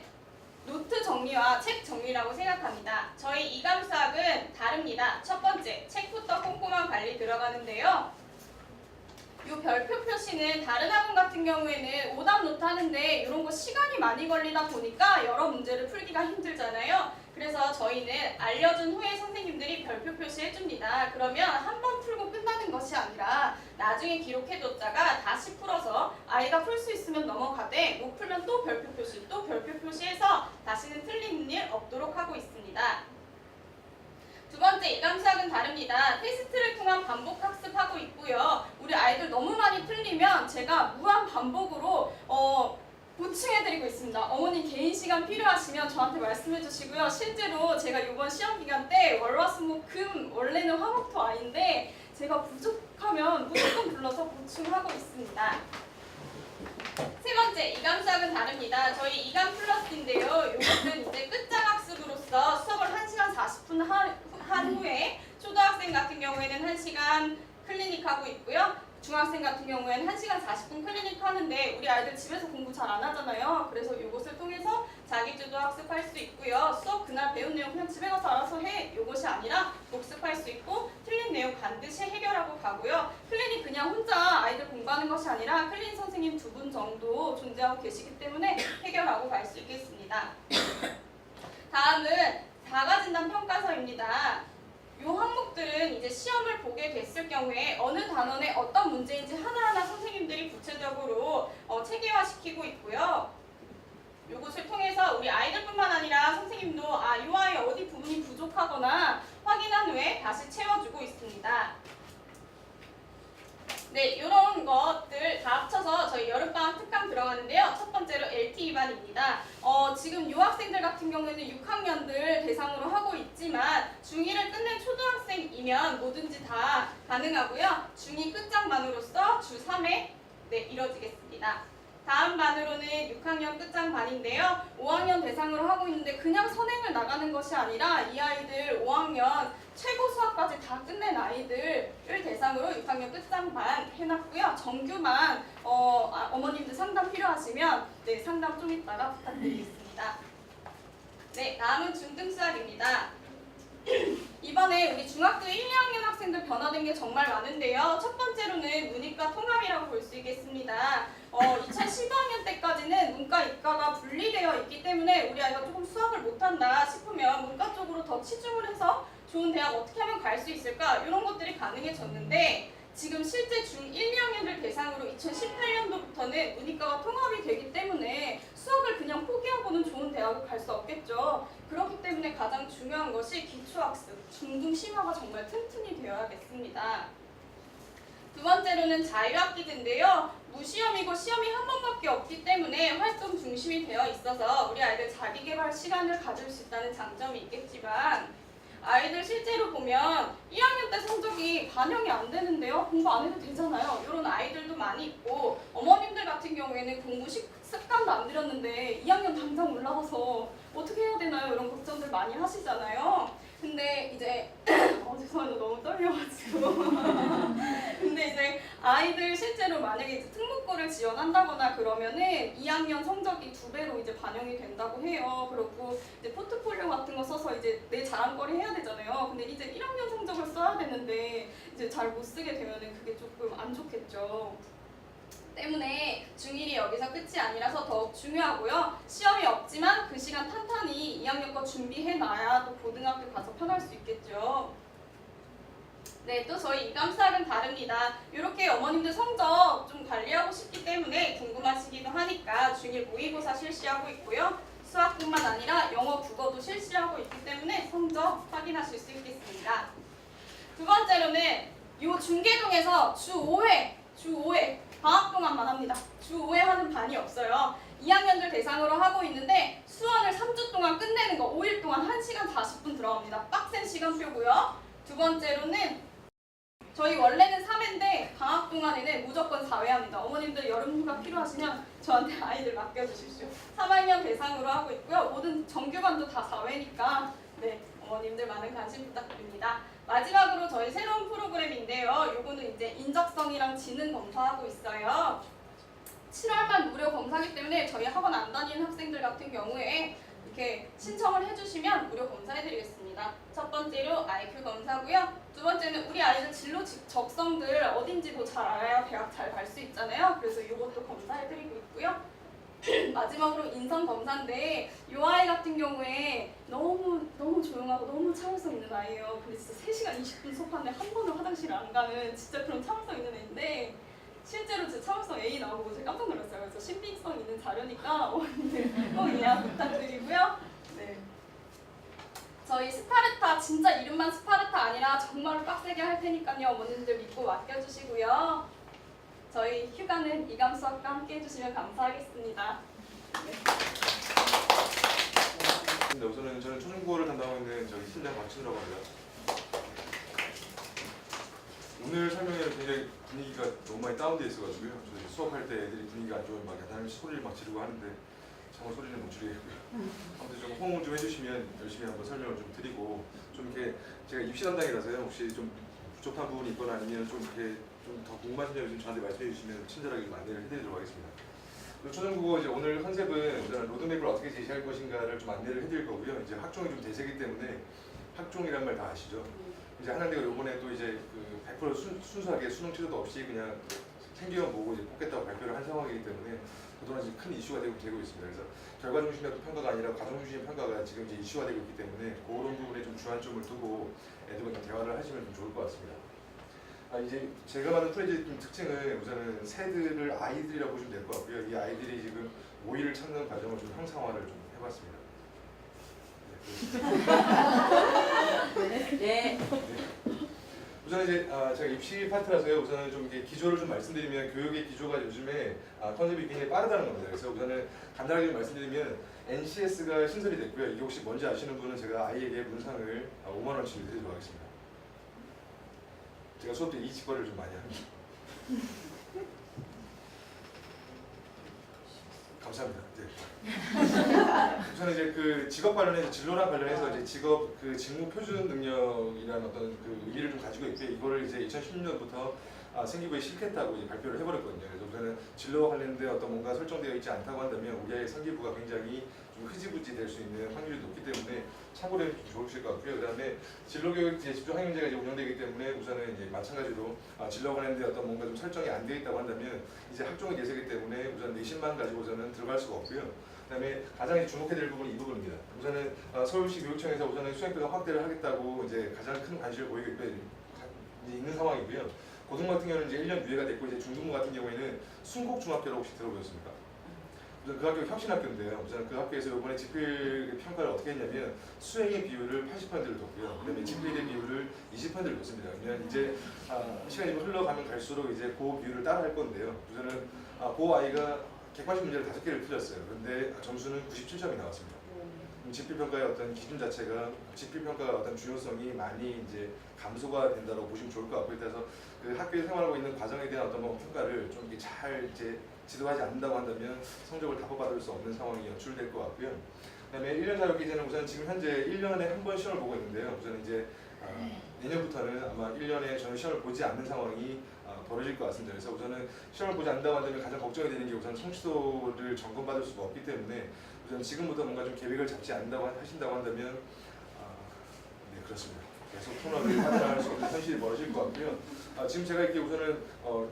Speaker 3: 노트 정리와 책 정리라고 생각합니다. 저희 이감수학은 다릅니다. 첫 번째, 책부터 꼼꼼한 관리 들어가는데요. 이 별표 표시는 다른 학원 같은 경우에는 오답 노트 하는데 이런 거 시간이 많이 걸리다 보니까 여러 문제를 풀기가 힘들잖아요. 그래서 저희는 알려준 후에 선생님들이 별표 표시해줍니다. 그러면 한 번 풀고 끝나는 것이 아니라 나중에 기록해뒀다가 다시 풀어서 아이가 풀 수 있으면 넘어가되 못 풀면 또 별표 표시, 또 별표 표시해서 다시는 틀리는 일 없도록 하고 있습니다. 두 번째, 이감수학은 다릅니다. 테스트를 통한 반복 학습하고 있고요. 우리 아이들 너무 많이 틀리면 제가 무한 반복으로 보충해드리고 있습니다. 어머니 개인 시간 필요하시면 저한테 말씀해 주시고요. 실제로 제가 이번 시험 기간 때 월화수목금 원래는 화목토 아인데 제가 부족하면 무조건 불러서 보충하고 있습니다. 세 번째, 이감수학은 다릅니다. 저희 이감 플러스인데요. 이것은 이제 끝장 학습으로서 수업을 1시간 40분 한 후에 초등학생 같은 경우에는 1시간 클리닉 하고 있고요. 중학생 같은 경우에는 1시간 40분 클리닉 하는데 우리 아이들 집에서 공부 잘 안 하잖아요. 그래서 이것을 통해서 자기주도 학습할 수 있고요. 수업 그날 배운 내용 그냥 집에 가서 알아서 해. 이것이 아니라 복습할 수 있고 틀린 내용 반드시 해결하고 가고요. 클리닉 그냥 혼자 아이들 공부하는 것이 아니라 클리닉 선생님 2분 정도 존재하고 계시기 때문에 해결하고 갈 수 있겠습니다. 다음은 자가진단 평가서입니다. 이 항목들은 이제 시험을 보게 됐을 경우에 어느 단원에 어떤 문제인지 하나하나 선생님들이 구체적으로 체계화시키고 있고요. 이것을 통해서 우리 아이들뿐만 아니라 선생님도 이 아이 어디 부분이 부족하거나 확인한 후에 다시 채워주고 있습니다. 네, 이런 것들 다 합쳐서 저희 여름방학 특강 들어가는데요. 첫 번째로 LT 위반입니다. 지금 유학생들 같은 경우에는 6학년들 대상으로 하고 있지만 중2를 끝낸 초등학생이면 뭐든지 다 가능하고요. 중2 끝장반으로서 주 3회 이뤄지겠습니다. 다음 반으로는 6학년 끝장반인데요. 5학년 대상으로 하고 있는데 그냥 선행을 나가는 것이 아니라 이 아이들 5학년 최고 수학까지 다 끝낸 아이들을 대상으로 6학년 끝장반 해놨고요. 정규만 어머님들 상담 필요하시면 상담 좀 이따가 부탁드리겠습니다. 네, 다음은 중등수학입니다. 이번에 우리 중학교 1, 2학년 학생들 변화된 게 정말 많은데요. 첫 번째로는 문이과 통합이라고 볼 수 있겠습니다. 2015학년 때까지는 문과, 이과가 분리되어 있기 때문에 우리 아이가 조금 수학을 못한다 싶으면 문과 쪽으로 더 치중을 해서 좋은 대학 어떻게 하면 갈 수 있을까? 이런 것들이 가능해졌는데 지금 실제 중1, 2학년들 대상으로 2018년도부터는 문이과가 통합이 되기 때문에 수학을 그냥 포기하고는 좋은 대학을 갈 수 없겠죠. 그렇기 때문에 가장 중요한 것이 기초학습, 중등 심화가 정말 튼튼히 되어야겠습니다. 두 번째로는 자유학기제인데요. 무시험이고 시험이 한 번밖에 없기 때문에 활동 중심이 되어 있어서 우리 아이들 자기개발 시간을 가질 수 있다는 장점이 있겠지만 아이들 실제로 보면 1학년 때 성적이 반영이 안 되는데요. 공부 안 해도 되잖아요. 이런 아이들도 많이 있고 어머님들 같은 경우에는 공부 습관도 안 들였는데 2학년 당장 올라가서 어떻게 해야 되나요? 이런 걱정들 많이 하시잖아요. 근데 이제 죄송해요. 너무 떨려가지고 근데 이제 아이들 실제로 만약에 이제 특목고를 지원한다거나 그러면은 2학년 성적이 2배로 이제 반영이 된다고 해요. 그리고 이제 포트폴리오 같은 거 써서 이제 내 자랑거리 해야 되잖아요. 근데 이제 1학년 성적을 써야 되는데 이제 잘 못 쓰게 되면은 그게 조금 안 좋겠죠. 때문에 중1이 여기서 끝이 아니라서 더욱 중요하고요. 시험이 없지만 그 시간 탄탄히 2학년 거 준비해놔야 또 고등학교 가서 편할 수 있겠죠. 네, 또 저희 이감수학은 다릅니다. 이렇게 어머님들 성적 좀 관리하고 싶기 때문에 궁금하시기도 하니까 중1 모의고사 실시하고 있고요. 수학뿐만 아니라 영어, 국어도 실시하고 있기 때문에 성적 확인하실 수 있겠습니다. 두 번째로는 이 중계동에서 주 5회 방학 동안만 합니다. 주 5회 하는 반이 없어요. 2학년들 대상으로 하고 있는데 수원을 3주 동안 끝내는 거 5일 동안 1시간 40분 들어갑니다. 빡센 시간표고요. 두 번째로는 저희 원래는 3회인데 방학 동안에는 무조건 4회 합니다. 어머님들 여름휴가 필요하시면 저한테 아이들 맡겨주십시오. 3학년 대상으로 하고 있고요. 모든 정규반도 다 4회니까 어머님들 많은 관심 부탁드립니다. 마지막으로 저희 새로운 프로그램인데요. 요거는 이제 인적성이랑 지능 검사하고 있어요. 7월만 무료 검사기 때문에 저희 학원 안 다니는 학생들 같은 경우에 이렇게 신청을 해주시면 무료 검사해드리겠습니다. 첫 번째로 IQ 검사고요. 두 번째는 우리 아이들 진로 적성들 어딘지 뭐 잘 알아야 대학 잘 갈 수 있잖아요. 그래서 이것도 검사해드리고 있고요. 마지막으로 인성 검사인데 이 아이 같은 경우에 너무 조용하고 너무 참을성 있는 아이예요. 근데 진짜 3시간 20분 수업하는데 한 번은 화장실을 안 가는 진짜 그런 참을성 있는 애인데 실제로 제 참을성 A 나오고 제가 깜짝 놀랐어요. 그래서 신빙성 있는 자료니까 어머님들 꼭 이해 부탁드리고요. 네. 저희 스파르타 진짜 이름만 스파르타 아니라 정말로 빡세게 할 테니까요. 어머님들 믿고 맡겨주시고요. 저희 휴가는 이감수학과 함께 해주시면 감사하겠습니다.
Speaker 4: 네, 우선은 저는 초중고를 담당하고 있는 실장 박진우라고 합니다. 오늘 설명회는 굉장히 분위기가 너무 많이 다운되어 있어가지고요. 저희 수업할 때 애들이 분위기가 안 좋으면 막 야단을 소리를 막 지르고 하는데 정말 소리는 못 지르겠고요. 아무튼 좀 호응 좀 해주시면 열심히 한번 설명을 좀 드리고 좀 이렇게 제가 입시 담당이라서요. 혹시 좀 부족한 부분이 있거나 아니면 좀 이렇게 좀 더 궁금하신 점 있으면 저한테 말씀해 주시면 친절하게 좀 안내를 해드리도록 하겠습니다. 초중국어 이제 오늘 컨셉은 우선 로드맵을 어떻게 제시할 것인가를 좀 안내를 해드릴 거고요. 이제 학종이 좀 대세기 때문에 학종이란 말 다 아시죠? 이제 한양대가 요번에 또 이제 그 100% 순수하게 수능 취소도 없이 그냥 생기만 보고 이제 뽑겠다고 발표를 한 상황이기 때문에 그동안 지금 큰 이슈가 되고 있습니다. 그래서 결과 중심의 평가가 아니라 과정 중심의 평가가 지금 이제 이슈가 되고 있기 때문에 그런 부분에 좀 주안점을 두고 애들과 좀 대화를 하시면 좀 좋을 것 같습니다. 이제 제가 만든 프로젝트 좀 특징은 우선은 새들을 아이들이라고 보시면 될 것 같고요. 이 아이들이 지금 오이를 찾는 과정을 좀 형상화를 좀 해봤습니다.
Speaker 5: 네.
Speaker 4: 우선 이제 제가 입시 파트라서요. 우선은 좀 이렇게 기조를 좀 말씀드리면 교육의 기조가 요즘에 컨셉이 굉장히 빠르다는 겁니다. 그래서 우선은 간단하게 좀 말씀드리면 NCS가 신설이 됐고요. 이게 혹시 뭔지 아시는 분은 제가 아이에게 문상을 5만 원치를 드리도록 하겠습니다. 제가 수업 때 이 직거래를 좀 많이 합니다. 감사합니다. 네. 우선 이제 그 직업 관련해서 진로랑 관련해서 이제 직업 그 직무 표준 능력이라는 어떤 그 의미를 좀 가지고 있고요. 이거를 이제 2016년부터 생기부에 실겠다고 이제 발표를 해버렸거든요. 그래서 우선은 진로와 관련된 어떤 뭔가 설정되어 있지 않다고 한다면 우리 아이의 생기부가 굉장히 좀 흐지부지 될 수 있는 확률이 높기 때문에 참고를 좀 좋으실 것 같고요. 그다음에 진로교육 이제 집중 학년제가 이제 운영되기 때문에 우선은 이제 마찬가지로 진로와 관련된 어떤 뭔가 좀 설정이 안 되어 있다고 한다면 이제 학종이 대세기 때문에 우선 내신만 가지고서는 들어갈 수가 없고요. 그다음에 가장 이제 주목해야 될 부분이 이 부분입니다. 우선은 서울시 교육청에서 우선은 수행평가 확대를 하겠다고 이제 가장 큰 관심을 보이고 있는 상황이고요. 고등 같은 경우는 이제 1년 유예가 됐고 이제 중등부 같은 경우에는 순곡중학교라고 혹시 들어보셨습니까? 우선 그 학교가 혁신학교인데요. 우선 그 학교에서 이번에 집필 평가를 어떻게 했냐면 수행의 비율을 80%를 뒀고요. 그다음에 집필의 비율을 20%를 뒀습니다. 그러면 이제 시간이 좀 흘러가면 갈수록 이제 그 비율을 따라할 건데요. 우선은 그 아이가 객관식 문제를 5개를 풀렸어요. 그런데 점수는 97점이 나왔습니다. 집필평가의 어떤 기준 자체가 집필평가가 어떤 중요성이 많이 이제 감소가 된다고 보시면 좋을 것 같고요. 그래서 그 학교에 생활하고 있는 과정에 대한 어떤 뭐 평가를 좀 이렇게 잘 이제 지도하지 않는다고 한다면 성적을 답업받을 수 없는 상황이 연출될 것 같고요. 그다음에 1년 자격기제는 우선 지금 현재 1년에 한 번 시험을 보고 있는데요. 우선 이제 내년부터는 아마 1년에 전혀 시험을 보지 않는 상황이 벌어질 것 같습니다. 그래서 우선은 시험을 보지 않는다고 한다면 가장 걱정이 되는 게 우선 성취도를 점검받을 수가 없기 때문에 우선 지금부터 뭔가 좀 계획을 잡지 않는다고 하신다고 한다면 네 그렇습니다. 계속 토너를 하달할 수 없는 현실이 벌어질 것 같고요. 지금 제가 이렇게 우선은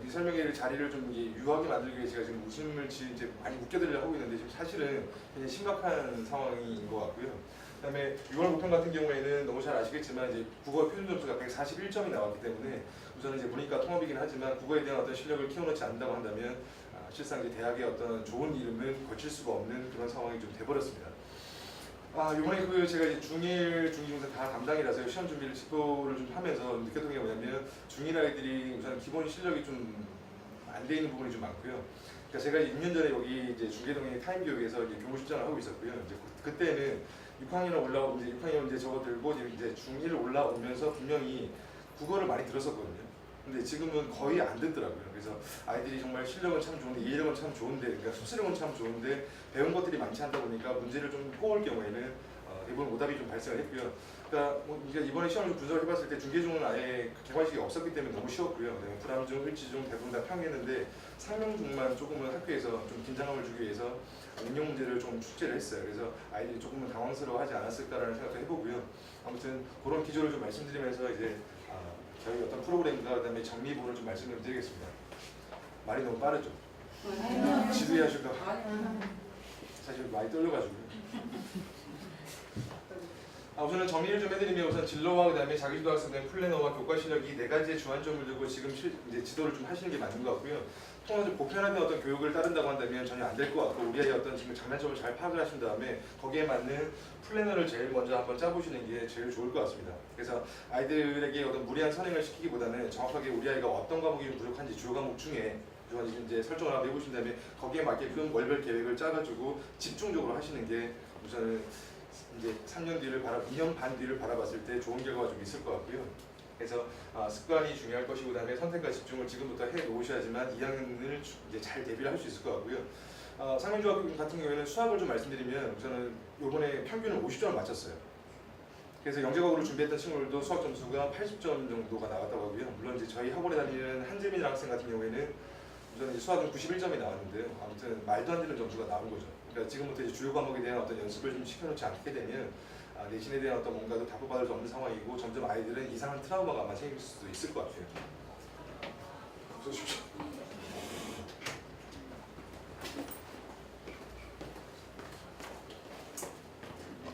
Speaker 4: 이 설명회 자리를 좀 유하게 만들기 위해 제가 지금 웃음을 이제 많이 웃겨드리려고 하고 있는데 지금 사실은 굉장히 심각한 상황인 것 같고요. 그다음에 6월 모평 같은 경우에는 너무 잘 아시겠지만 이제 국어 표준 점수가 141점이 나왔기 때문에 우선은 이제 문이과 통합이긴 하지만 국어에 대한 어떤 실력을 키워놓지 않는다고 한다면 실상 이제 대학의 어떤 좋은 이름은 거칠 수가 없는 그런 상황이 좀 돼버렸습니다. 이번에 그 제가 이제 중1, 중2 중에서 다 담당이라서 시험 준비를 지도를 좀 하면서 느꼈던 게 뭐냐면 중1 아이들이 우선 기본 실력이 좀 안 돼 있는 부분이 좀 많고요. 그러니까 제가 6년 전에 여기 이제 중계동의 타임교육에서 이제 교무 실장을 하고 있었고요. 이제 그때는 6학년 올라오고 이제 6학년 이제 접어들고 이제 중1 올라오면서 분명히 국어를 많이 들었었거든요. 근데 지금은 거의 안 듣더라고요. 그래서 아이들이 정말 실력은 참 좋은데 이해력은 참 좋은데 그러니까 수시력은 참 좋은데 배운 것들이 많지 않다 보니까 문제를 좀 꼬을 경우에는 대부분 오답이 좀 발생을 했고요. 그러니까 이번에 시험을 좀 분석을 해봤을 때 중계중은 아예 객관식이 없었기 때문에 너무 쉬웠고요. 불암중, 일치중 대부분 다 평이했는데 상명중만 조금은 학교에서 좀 긴장감을 주기 위해서 응용 문제를 좀 출제를 했어요. 그래서 아이들이 조금은 당황스러워하지 않았을까라는 생각도 해보고요. 아무튼 그런 기조를 좀 말씀드리면서 이제 저희 어떤 프로그램과 그다음에 정리부분을 좀 말씀을 드리겠습니다. 말이 너무 빠르죠? 지루해 하실까 봐. 사실 많이 떨려가지고요. 우선은 정리를 좀 해드리면 우선 진로와 그다음에 자기주도 학습의 플래너와 교과 실력 이 4가지의 주안점을 두고 지금 이제 지도를 좀 하시는 게 맞는 것 같고요. 통합적으로 보편화된 어떤 교육을 따른다고 한다면 전혀 안 될 것 같고 우리 아이의 어떤 지금 장단점을 잘 파악을 하신 다음에 거기에 맞는 플래너를 제일 먼저 한번 짜보시는 게 제일 좋을 것 같습니다. 그래서 아이들에게 어떤 무리한 선행을 시키기보다는 정확하게 우리 아이가 어떤 과목이 부족한지 주요 과목 중에 이제 설정을 한번 해보신 다음에 거기에 맞게끔 월별 계획을 짜가지고 집중적으로 하시는 게 우선은 이제 3년 뒤를 2년 반 뒤를 바라봤을 때 좋은 결과가 좀 있을 것 같고요. 그래서 습관이 중요할 것이고 그다음에 선택과 집중을 지금부터 해 놓으셔야지만 2학년을 이제 잘 대비를 할 수 있을 것 같고요. 상명중학교 같은 경우에는 수학을 좀 말씀드리면 우선은 이번에 평균을 50점을 맞췄어요. 그래서 영재과목으로 준비했던 친구들도 수학 점수가 80점 정도가 나왔다고 하고요. 물론 이제 저희 학원에 다니는 한재민 학생 같은 경우에는 우선 이제 수학은 91점이 나왔는데요. 아무튼 말도 안 되는 점수가 나온 거죠. 그러니까 지금부터 이제 주요 과목에 대한 어떤 연습을 좀 시켜놓지 않게 되면 내신에 대한 어떤 뭔가도 답답받을 수 없는 상황이고 점점 아이들은 이상한 트라우마가 아마 생길 수도 있을 것 같아요. 어서 오십시오.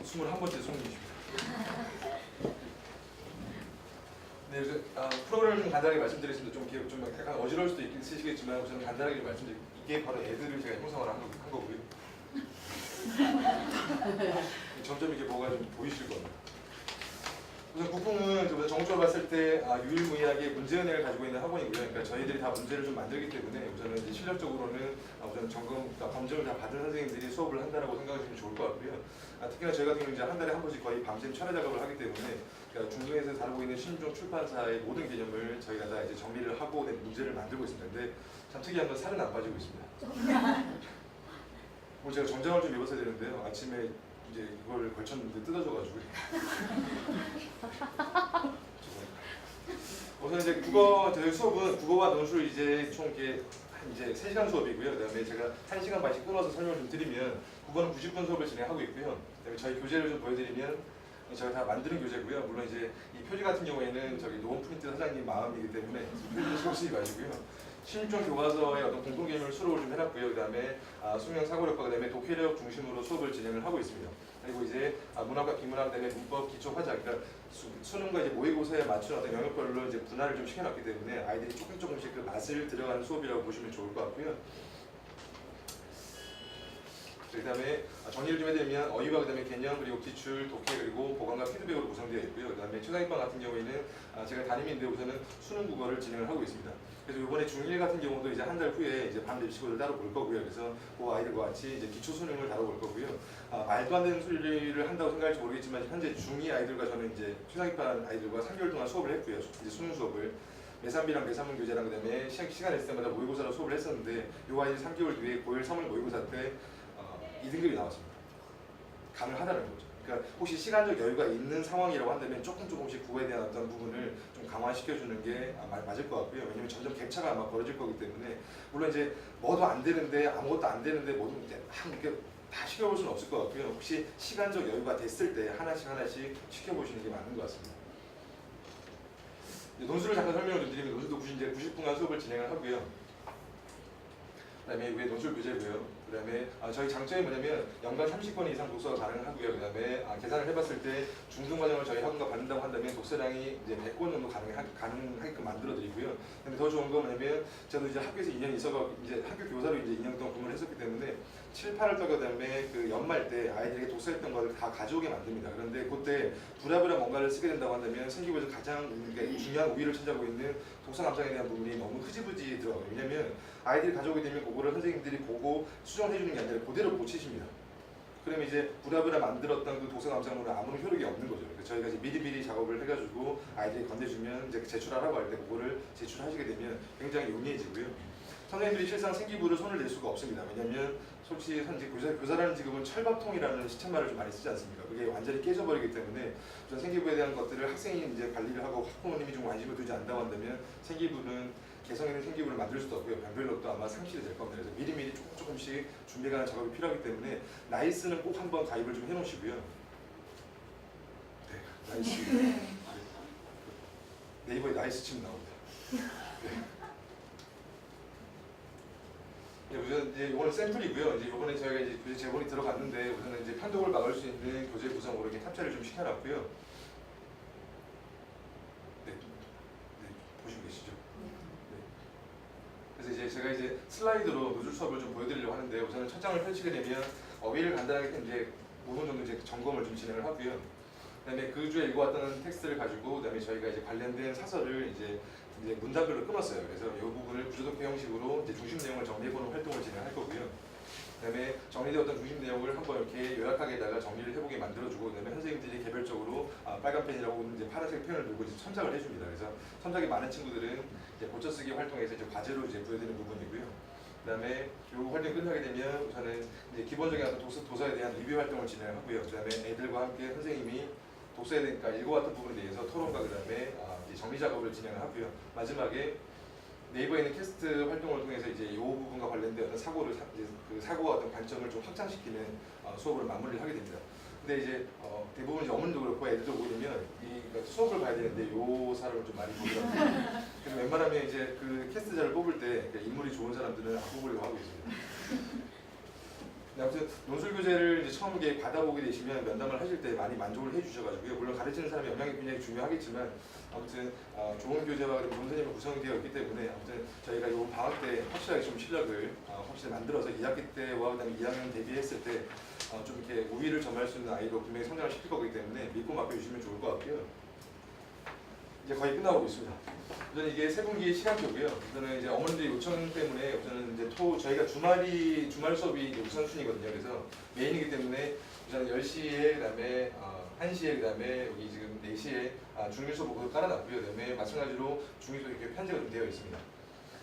Speaker 4: 21번째 손님이십니다. 네, 그래서 프로그램을 좀 간단하게 말씀드리겠습니다. 좀 약간 어지러울 수도 있으시겠지만 우선 간단하게 좀 말씀드릴게요. 이게 바로 애들을 제가 형성을 한 거고요. 점점 이게 뭐가 좀 보이실 겁니다. 우선 국풍은 전국적으로 봤을 때 유일무이하게 문제은행을 가지고 있는 학원이고요. 그러니까 저희들이 다 문제를 좀 만들기 때문에 우선은 이제 실력적으로는 우선 점검, 검증을 다 받은 선생님들이 수업을 한다라고 생각하시면 좋을 것 같고요. 특히나 저희 같은 경우는 이제 한 달에 한 번씩 거의 밤샘 철야 작업을 하기 때문에 그러니까 중동에서 다루고 있는 신종 출판사의 모든 개념을 저희가 다 이제 정리를 하고 문제를 만들고 있습니다. 근데 참 특이한 건 살은 안 빠지고 있습니다. 오늘 제가 정장을 좀 입었어야 되는데요. 아침에 이제 이걸 걸쳤는데 뜯어져가지고. 우선 이제 저희 수업은 국어와 논술 이제 총 이렇게 이제 3시간 수업이고요. 그다음에 제가 1시간 반씩 끊어서 설명을 좀 드리면 국어는 90분 수업을 진행하고 있고요. 그다음에 저희 교재를 좀 보여드리면 저희가 다 만드는 교재고요. 물론 이제 이 표지 같은 경우에는 저기 노원 프린트 사장님 마음이기 때문에 표지를 신경 쓰지 마시고요. 신입종 교과서의 어떤 공통 개념을 수록을 좀 해놨고요. 그다음에 수능 사고력과 그다음에 독해력 중심으로 수업을 진행을 하고 있습니다. 그리고 이제 문학과 비문학 그다음에 문법 기초 화자 그러니까 수능과 이제 모의고사에 맞춘 어떤 영역별로 이제 분할을 좀 시켜놨기 때문에 아이들이 조금씩 그 맛을 들어가는 수업이라고 보시면 좋을 것 같고요. 그다음에 정리를 좀 해드리면 어휘와 그다음에 개념 그리고 기출, 독해 그리고 보강과 피드백으로 구성되어 있고요. 그다음에 최상위반 같은 경우에는 제가 담임인데 우선은 수능 국어를 진행을 하고 있습니다. 그래서 이번에 중1 같은 경우도 이제 한 달 후에 이제 밤 랩시고를 따로 볼 거고요. 그래서 그 아이들과 같이 이제 기초 수능을 다뤄볼 거고요. 말도 안 되는 소리를 한다고 생각할지 모르겠지만 현재 중2 아이들과 저는 이제 최상위반 아이들과 3개월 동안 수업을 했고요. 이제 수능 수업을 매3비랑 매3문 교재랑 그다음에 시간 있을 때마다 모의고사로 수업을 했었는데 요 아이들 3개월 뒤에 고1 3월 모의고사 때 2등급이 나왔습니다. 가능하다는 거죠. 그러니까 혹시 시간적 여유가 있는 상황이라고 한다면 조금씩 국어에 대한 어떤 부분을 좀 강화시켜주는 게 맞을 것 같고요. 왜냐면 점점 격차가 아마 벌어질 거기 때문에 물론 이제 뭐도 안 되는데 아무것도 안 되는데 뭐도 이제 이렇게 다 시켜볼 수는 없을 것 같고요. 혹시 시간적 여유가 됐을 때 하나씩 시켜보시는 게 맞는 것 같습니다. 논술을 잠깐 설명을 좀 드리면 논술도 이제 90분간 수업을 진행을 하고요. 그다음에 위에 논술 교재고요. 그다음에 저희 장점이 뭐냐면 연간 30권 이상 독서가 가능하고요. 그다음에 계산을 해봤을 때 중등 과정을 저희 학원과 받는다고 한다면 독서량이 이제 100권 정도 가능하게끔 만들어드리고요. 근데 더 좋은 건 뭐냐면 저도 이제 학교에서 2년 있어가 이제 학교 교사로 이제 2년 동안 근무를 했었기 때문에 7, 8월 달 그다음에 그 연말 때 아이들에게 독서했던 것을 다 가져오게 만듭니다. 그런데 그때 부랴부랴 뭔가를 쓰게 된다고 한다면 생기부에서 가장 중요한 우위를 차지하고 있는 독서 감상에 대한 부분이 너무 흐지부지 들어가요. 왜냐면 아이들이 가져오게 되면 그거를 선생님들이 보고 수정을 해주는 게 아니라 그대로 고치십니다. 그러면 이제 부랴부랴 만들었던 그 독서 감상문은 아무런 효력이 없는 거죠. 그래서 저희가 이제 미리미리 작업을 해가지고 아이들이 건네주면 이제 제출하라고 할 때 그거를 제출하시게 되면 굉장히 용이해지고요. 선생님들이 실상 생기부를 손을 댈 수가 없습니다. 왜냐하면 솔직히 교사라는 직업은 철밥통이라는 시쳇말을 좀 많이 쓰지 않습니까? 그게 완전히 깨져버리기 때문에 우선 생기부에 대한 것들을 학생이 이제 관리를 하고 학부모님이 좀 관심을 두지 않는다고 한다면 생기부는 개성 있는 생기부를 만들 수도 없고요. 변별력도 아마 상실이 될 겁니다. 그래서 미리미리 조금씩 준비가 작업이 필요하기 때문에 나이스는 꼭 한번 가입을 좀 해놓으시고요. 네, 나이스. 네이버에 나이스 치면 나옵니다. 네, 우선 이제 이거는 샘플이고요. 이제 이번에 저희가 이제 교재 제본이 들어갔는데 우선은 이제 편독을 막을 수 있는 교재 구성으로 이렇게 탑재를 좀 시켜놨고요. 네, 보시고 계시죠? 네. 그래서 이제 제가 이제 슬라이드로 노출 수업을 좀 보여드리려고 하는데 우선은 첫 장을 펼치게 되면 어휘를 간단하게 이제 5분 정도 이제 점검을 좀 진행을 하고요. 그다음에 그 주에 읽어왔던 텍스트를 가지고 그다음에 저희가 이제 관련된 사설을 이제 문단별로 끊었어요. 그래서 이 부분을 구조독해 형식으로 이제 중심 내용을 정리해보는 활동을 진행할 거고요. 그다음에 정리되었던 중심 내용을 한번 이렇게 요약하게다가 정리를 해보게 만들어주고 그다음에 선생님들이 개별적으로 빨간 펜이라고 이제 파란색 펜을 들고 이제 첨삭을 해줍니다. 그래서 첨삭이 많은 친구들은 이제 고쳐쓰기 활동에서 이제 과제로 이제 부여되는 부분이고요. 그다음에 이 활동이 끝나게 되면 우선은 이제 기본적인 어떤 도서에 대한 리뷰 활동을 진행하고요. 그다음에 애들과 함께 선생님이 독서해야 되니까 읽어왔던 부분에 대해서 토론과 그다음에 이제 정리 작업을 진행을 하고요. 마지막에 네이버에 있는 캐스트 활동을 통해서 이제 이 부분과 관련된 어떤 그 사고와 어떤 관점을 좀 확장시키는 수업을 마무리를 하게 됩니다. 근데 이제 대부분 이제 어머니도 그렇고 애들도 보면 그러니까 수업을 봐야 되는데 요 사람을 좀 많이 보더라고요. 그래서 웬만하면 이제 그 캐스트자를 뽑을 때 그러니까 인물이 좋은 사람들은 안 뽑으려고 하고 있습니다. 아무튼 논술 교재를 이제 처음 이게 받아보게 되시면 면담을 하실 때 많이 만족을 해주셔가지고요. 물론 가르치는 사람의 역량이 굉장히 중요하겠지만 아무튼 좋은 교재와 좋은 선생님이 구성되어 있기 때문에 아무튼 저희가 이번 방학 때 확실하게 좀 실력을 확실히 만들어서 2학기 때와 그다음에 2학년 대비했을 때 좀 이렇게 우위를 점할 수 있는 아이로 분명히 성장을 시킬 거기 때문에 믿고 맡겨주시면 좋을 것 같고요. 이제 거의 끝나고 있습니다. 우선 이게 세 분기 시간표고요. 우선은 이제 어머니들 요청 때문에 우선은 이제 저희가 주말 수업이 이제 우선순위거든요. 그래서 메인이기 때문에 우선 10시에 그다음에 1시에 그다음에 여기 지금 4시에 중일 수업 보고 깔아놨고요. 그다음에 마찬가지로 중일 수업 이렇게 편제가 좀 되어 있습니다.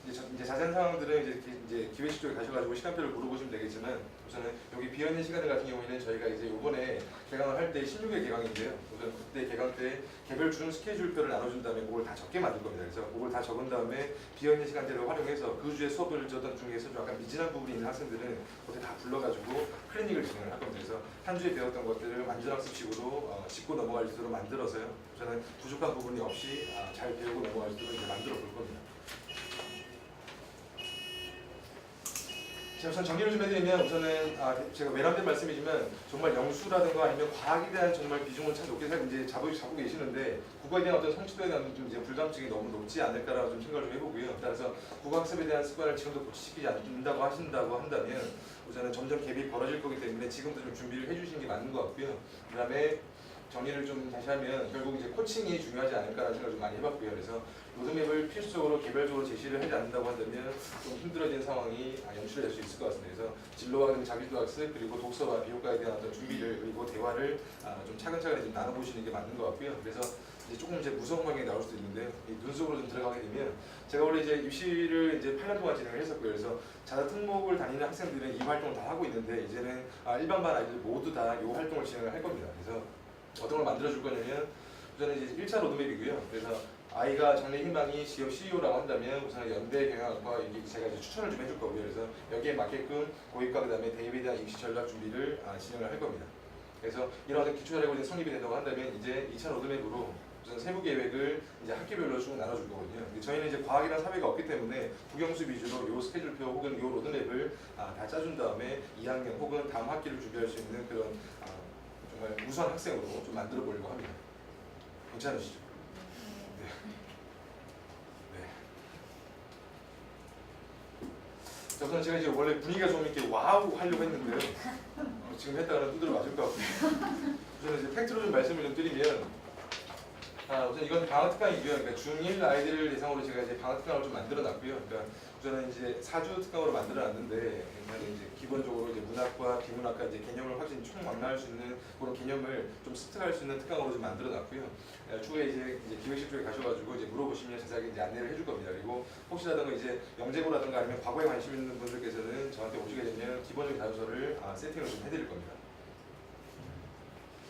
Speaker 4: 이제 자세한 상황들은 이제 기획실 쪽에 가셔가지고 시간표를 물어보시면 되겠지만 우선은 여기 비어있는 시간들 같은 경우에는 저희가 이제 요번에 개강을 할 때 16일 개강인데요. 우선 그때 개강 때 개별 중 스케줄표를 나눠준 다음에 그걸 다 적게 만들 겁니다. 그래서 그걸 다 적은 다음에 비어있는 시간대를 활용해서 그 주에 수업을 줬던 중에서 좀 약간 미진한 부분이 있는 학생들은 그때 다 불러가지고 클리닉을 진행을 할 겁니다. 그래서 한 주에 배웠던 것들을 만전학습식으로 짚고 넘어갈 수 있도록 만들어서요. 우선은 부족한 부분이 없이 잘 배우고 넘어갈 수 있도록 이제 만들어 볼 겁니다. 우선 정리를 좀 해드리면 우선은 제가 외람된 말씀이지만 정말 영수라든가 아니면 과학에 대한 정말 비중을 참 높게 이제 잡고 계시는데 국어에 대한 어떤 성취도에 대한 좀 이제 불감증이 너무 높지 않을까라고 좀 생각을 좀 해보고요. 따라서 국어학습에 대한 습관을 지금도 고치시키지 않는다고 하신다고 한다면 우선은 점점 갭이 벌어질 거기 때문에 지금부터 좀 준비를 해주시는 게 맞는 것 같고요. 그다음에 정리를 좀 다시 하면 결국 이제 코칭이 중요하지 않을까라는 생각을 좀 많이 해봤고요. 그래서 로드맵을 필수적으로 개별적으로 제시를 하지 않는다고 한다면 좀 힘들어진 상황이 연출될 수 있을 것 같습니다. 그래서 진로와 자기주도 학습 그리고 독서와 비효과에 대한 어떤 준비를 그리고 대화를 좀 차근차근 좀 나눠보시는 게 맞는 것 같고요. 그래서 이제 조금 이제 무서운 방향이 나올 수도 있는데 눈 속으로 좀 들어가게 되면 제가 원래 이제 입시를 이제 8년 동안 진행을 했었고요. 그래서 자사 특목을 다니는 학생들은 이 활동을 다 하고 있는데 이제는 일반반 아이들 모두 다 이 활동을 진행을 할 겁니다. 그래서 어떤 걸 만들어 줄 거냐면 우선은 이제 1차 로드맵이고요. 그래서 아이가 장래 희망이 지역 CEO라고 한다면 우선 연대 경영학과 이게 제가 이제 추천을 좀 해줄 거고요. 그래서 여기에 맞게끔 고입과 그다음에 대입에 대한 입시 전략 준비를 진행을 할 겁니다. 그래서 이런 기초 자료가 이제 성립이 된다고 한다면 이제 2차 로드맵으로 우선 세부 계획을 이제 학기별로 쭉 나눠줄 거거든요. 저희는 이제 과학이나 사회가 없기 때문에 국영수 위주로 요 스케줄표 혹은 요 로드맵을 다 짜준 다음에 2학년 혹은 다음 학기를 준비할 수 있는 그런 정말 우수한 학생으로 좀 만들어 보려고 합니다. 괜찮으시죠? 네. 자, 우선 제가 이제 원래 분위기가 좀 이렇게 와우 하려고 했는데요. 지금 했다가는 두드려 맞을 것 같고요. 우선 이제 팩트로 좀 말씀을 좀 드리면 우선 이건 방학 특강이고요. 그러니까 중1 아이들을 대상으로 제가 이제 방학 특강을 좀 만들어 놨고요. 그러니까 우선은 이제 4주 특강으로 만들어 놨는데 이제 기본적으로 이제 문학과 비문학과 이제 개념을 확실히 총망라할 수 있는 그런 개념을 좀 습득할 수 있는 특강으로 좀 만들어 놨고요. 추후에 이제 기획실 쪽에 가셔가지고 이제 물어보시면 자세하게 이제 안내를 해줄 겁니다. 그리고 혹시라든가 이제 영재고라든가 아니면 과거에 관심 있는 분들께서는 저한테 오시게 되면 기본적인 자소서를 세팅을 좀 해드릴 겁니다.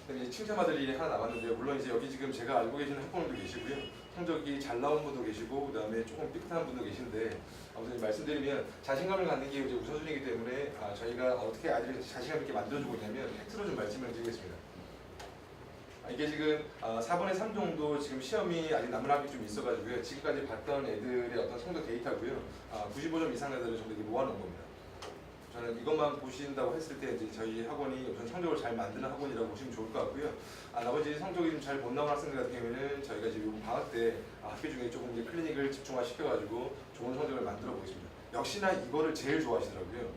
Speaker 4: 이제 칭찬받을 일이 하나 남았는데요. 물론 이제 여기 지금 제가 알고 계시는 학부모님도 계시고요. 성적이 잘 나온 분도 계시고 그다음에 조금 삐끗한 분도 계신데 아무튼 말씀드리면 자신감을 갖는 게 이제 우선순위이기 때문에 저희가 어떻게 아이들을 자신감 있게 만들어주고 있냐면 팩트로 좀 말씀을 드리겠습니다. 이게 지금 4분의 3 정도 지금 시험이 아직 남은 학기 좀 있어가지고요. 지금까지 봤던 애들의 어떤 성적 데이터고요. 95점 이상 애들을 전부 모아놓은 겁니다. 저는 이것만 보신다고 했을 때 이제 저희 학원이 우선 성적을 잘 만드는 학원이라고 보시면 좋을 것 같고요. 나머지 성적이 좀 잘 못 나온 학생들 같은 경우에는 저희가 지금 방학 때 학교 중에 조금 이제 클리닉을 집중화 시켜가지고 좋은 성적을 만들어 보겠습니다. 역시나 이거를 제일 좋아하시더라고요.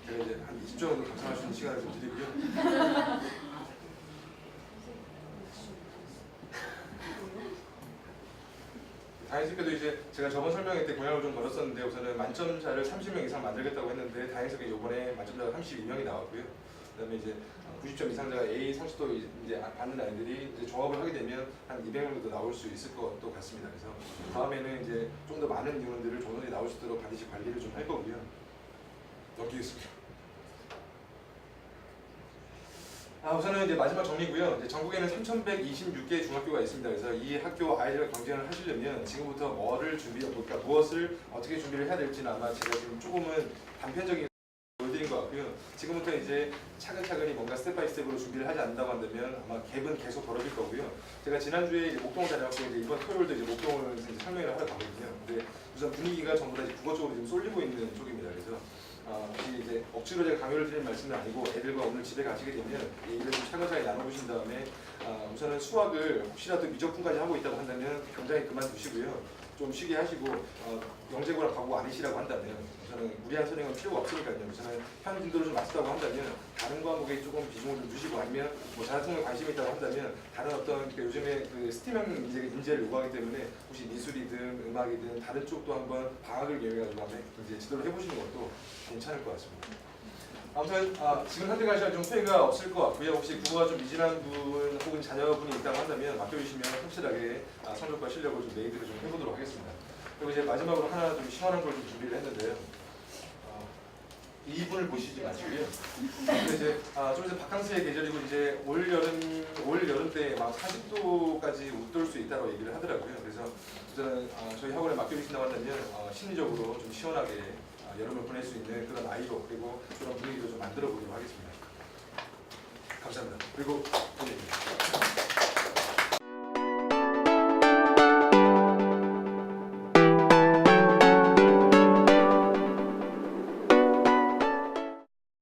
Speaker 4: 제가 이제 한 20초 정도 감상할 수 있는 시간을 좀 드리고요. 다행스럽게도 이제 제가 저번 설명회 때 공약을 좀 걸었었는데 우선은 만점자를 30명 이상 만들겠다고 했는데 다행스럽게 이번에 만점자가 32명이 나왔고요. 그다음에 이제 90점 이상자가 A 성취도 이제 받는 아이들이 이제 종합을 하게 되면 한 200명 정도 나올 수 있을 것도 같습니다. 그래서 다음에는 이제 좀 더 많은 인원들을 종합이 나올 수 있도록 반드시 관리를 좀 할 거고요. 넘기겠습니다. 우선은 이제 마지막 정리고요. 이제 전국에는 3,126개 중학교가 있습니다. 그래서 이 학교 아이들과 경쟁을 하시려면 지금부터 뭐를 그러니까 무엇을 어떻게 준비를 해야 될지는 아마 제가 지금 조금은 단편적인 보여드린 것 같고요. 지금부터 이제 차근차근히 뭔가 스텝 바이 스텝으로 준비를 하지 않는다고 한다면 아마 갭은 계속 벌어질 거고요. 제가 지난주에 이제 목동을 다녀왔고 이제 이번 토요일도 이제 목동을 이제 설명을 하러 가거든요. 근데 우선 분위기가 전부 다 이제 국어 쪽으로 지금 쏠리고 있는 쪽입니다. 그래서 이제 억지로 제가 강요를 드리는 말씀은 아니고 애들과 오늘 집에 가시게 되면 이 일을 좀 차근차근히 나눠보신 다음에 우선은 수학을 혹시라도 미적분까지 하고 있다고 한다면 굉장히 그만두시고요. 좀 쉬게 하시고 영재고랑 과고 아니시라고 한다면 우선은 무리한 선행은 필요가 없으니까요. 우선은 현 진도를 좀 맞추다고 한다면 다른 과목에 조금 비중을 좀 주시고 아니면 뭐 자사통에 관심이 있다고 한다면 다른 어떤 요즘에 그 스팀형 인재를 요구하기 때문에 혹시 미술이든 음악이든 다른 쪽도 한번 방학을 계획해가지고 한번 이제 지도를 해보시는 것도 괜찮을 것 같습니다. 아무튼 지금 현대가시가 좀 소외가 없을 것 같고요. 혹시 국어가 좀 미진한 분 혹은 자녀분이 있다고 한다면 맡겨주시면 확실하게 성적과 실력을 좀 메이드를 좀 해보도록 하겠습니다. 그리고 이제 마지막으로 하나 좀 시원한 걸 좀 준비를 했는데요. 이분을 보시지 마시고요. 근데 이제 좀 이제 바캉스의 계절이고 이제 올 여름 때 막 40도까지 웃돌 수 있다고 얘기를 하더라고요. 그래서 저는 저희 학원에 맡겨주신다고 한다면 심리적으로 좀 시원하게 여름을 보낼 수 있는 그런 아이로 그리고 그런 분위기도 좀 만들어 보도록 하겠습니다. 감사합니다. 그리고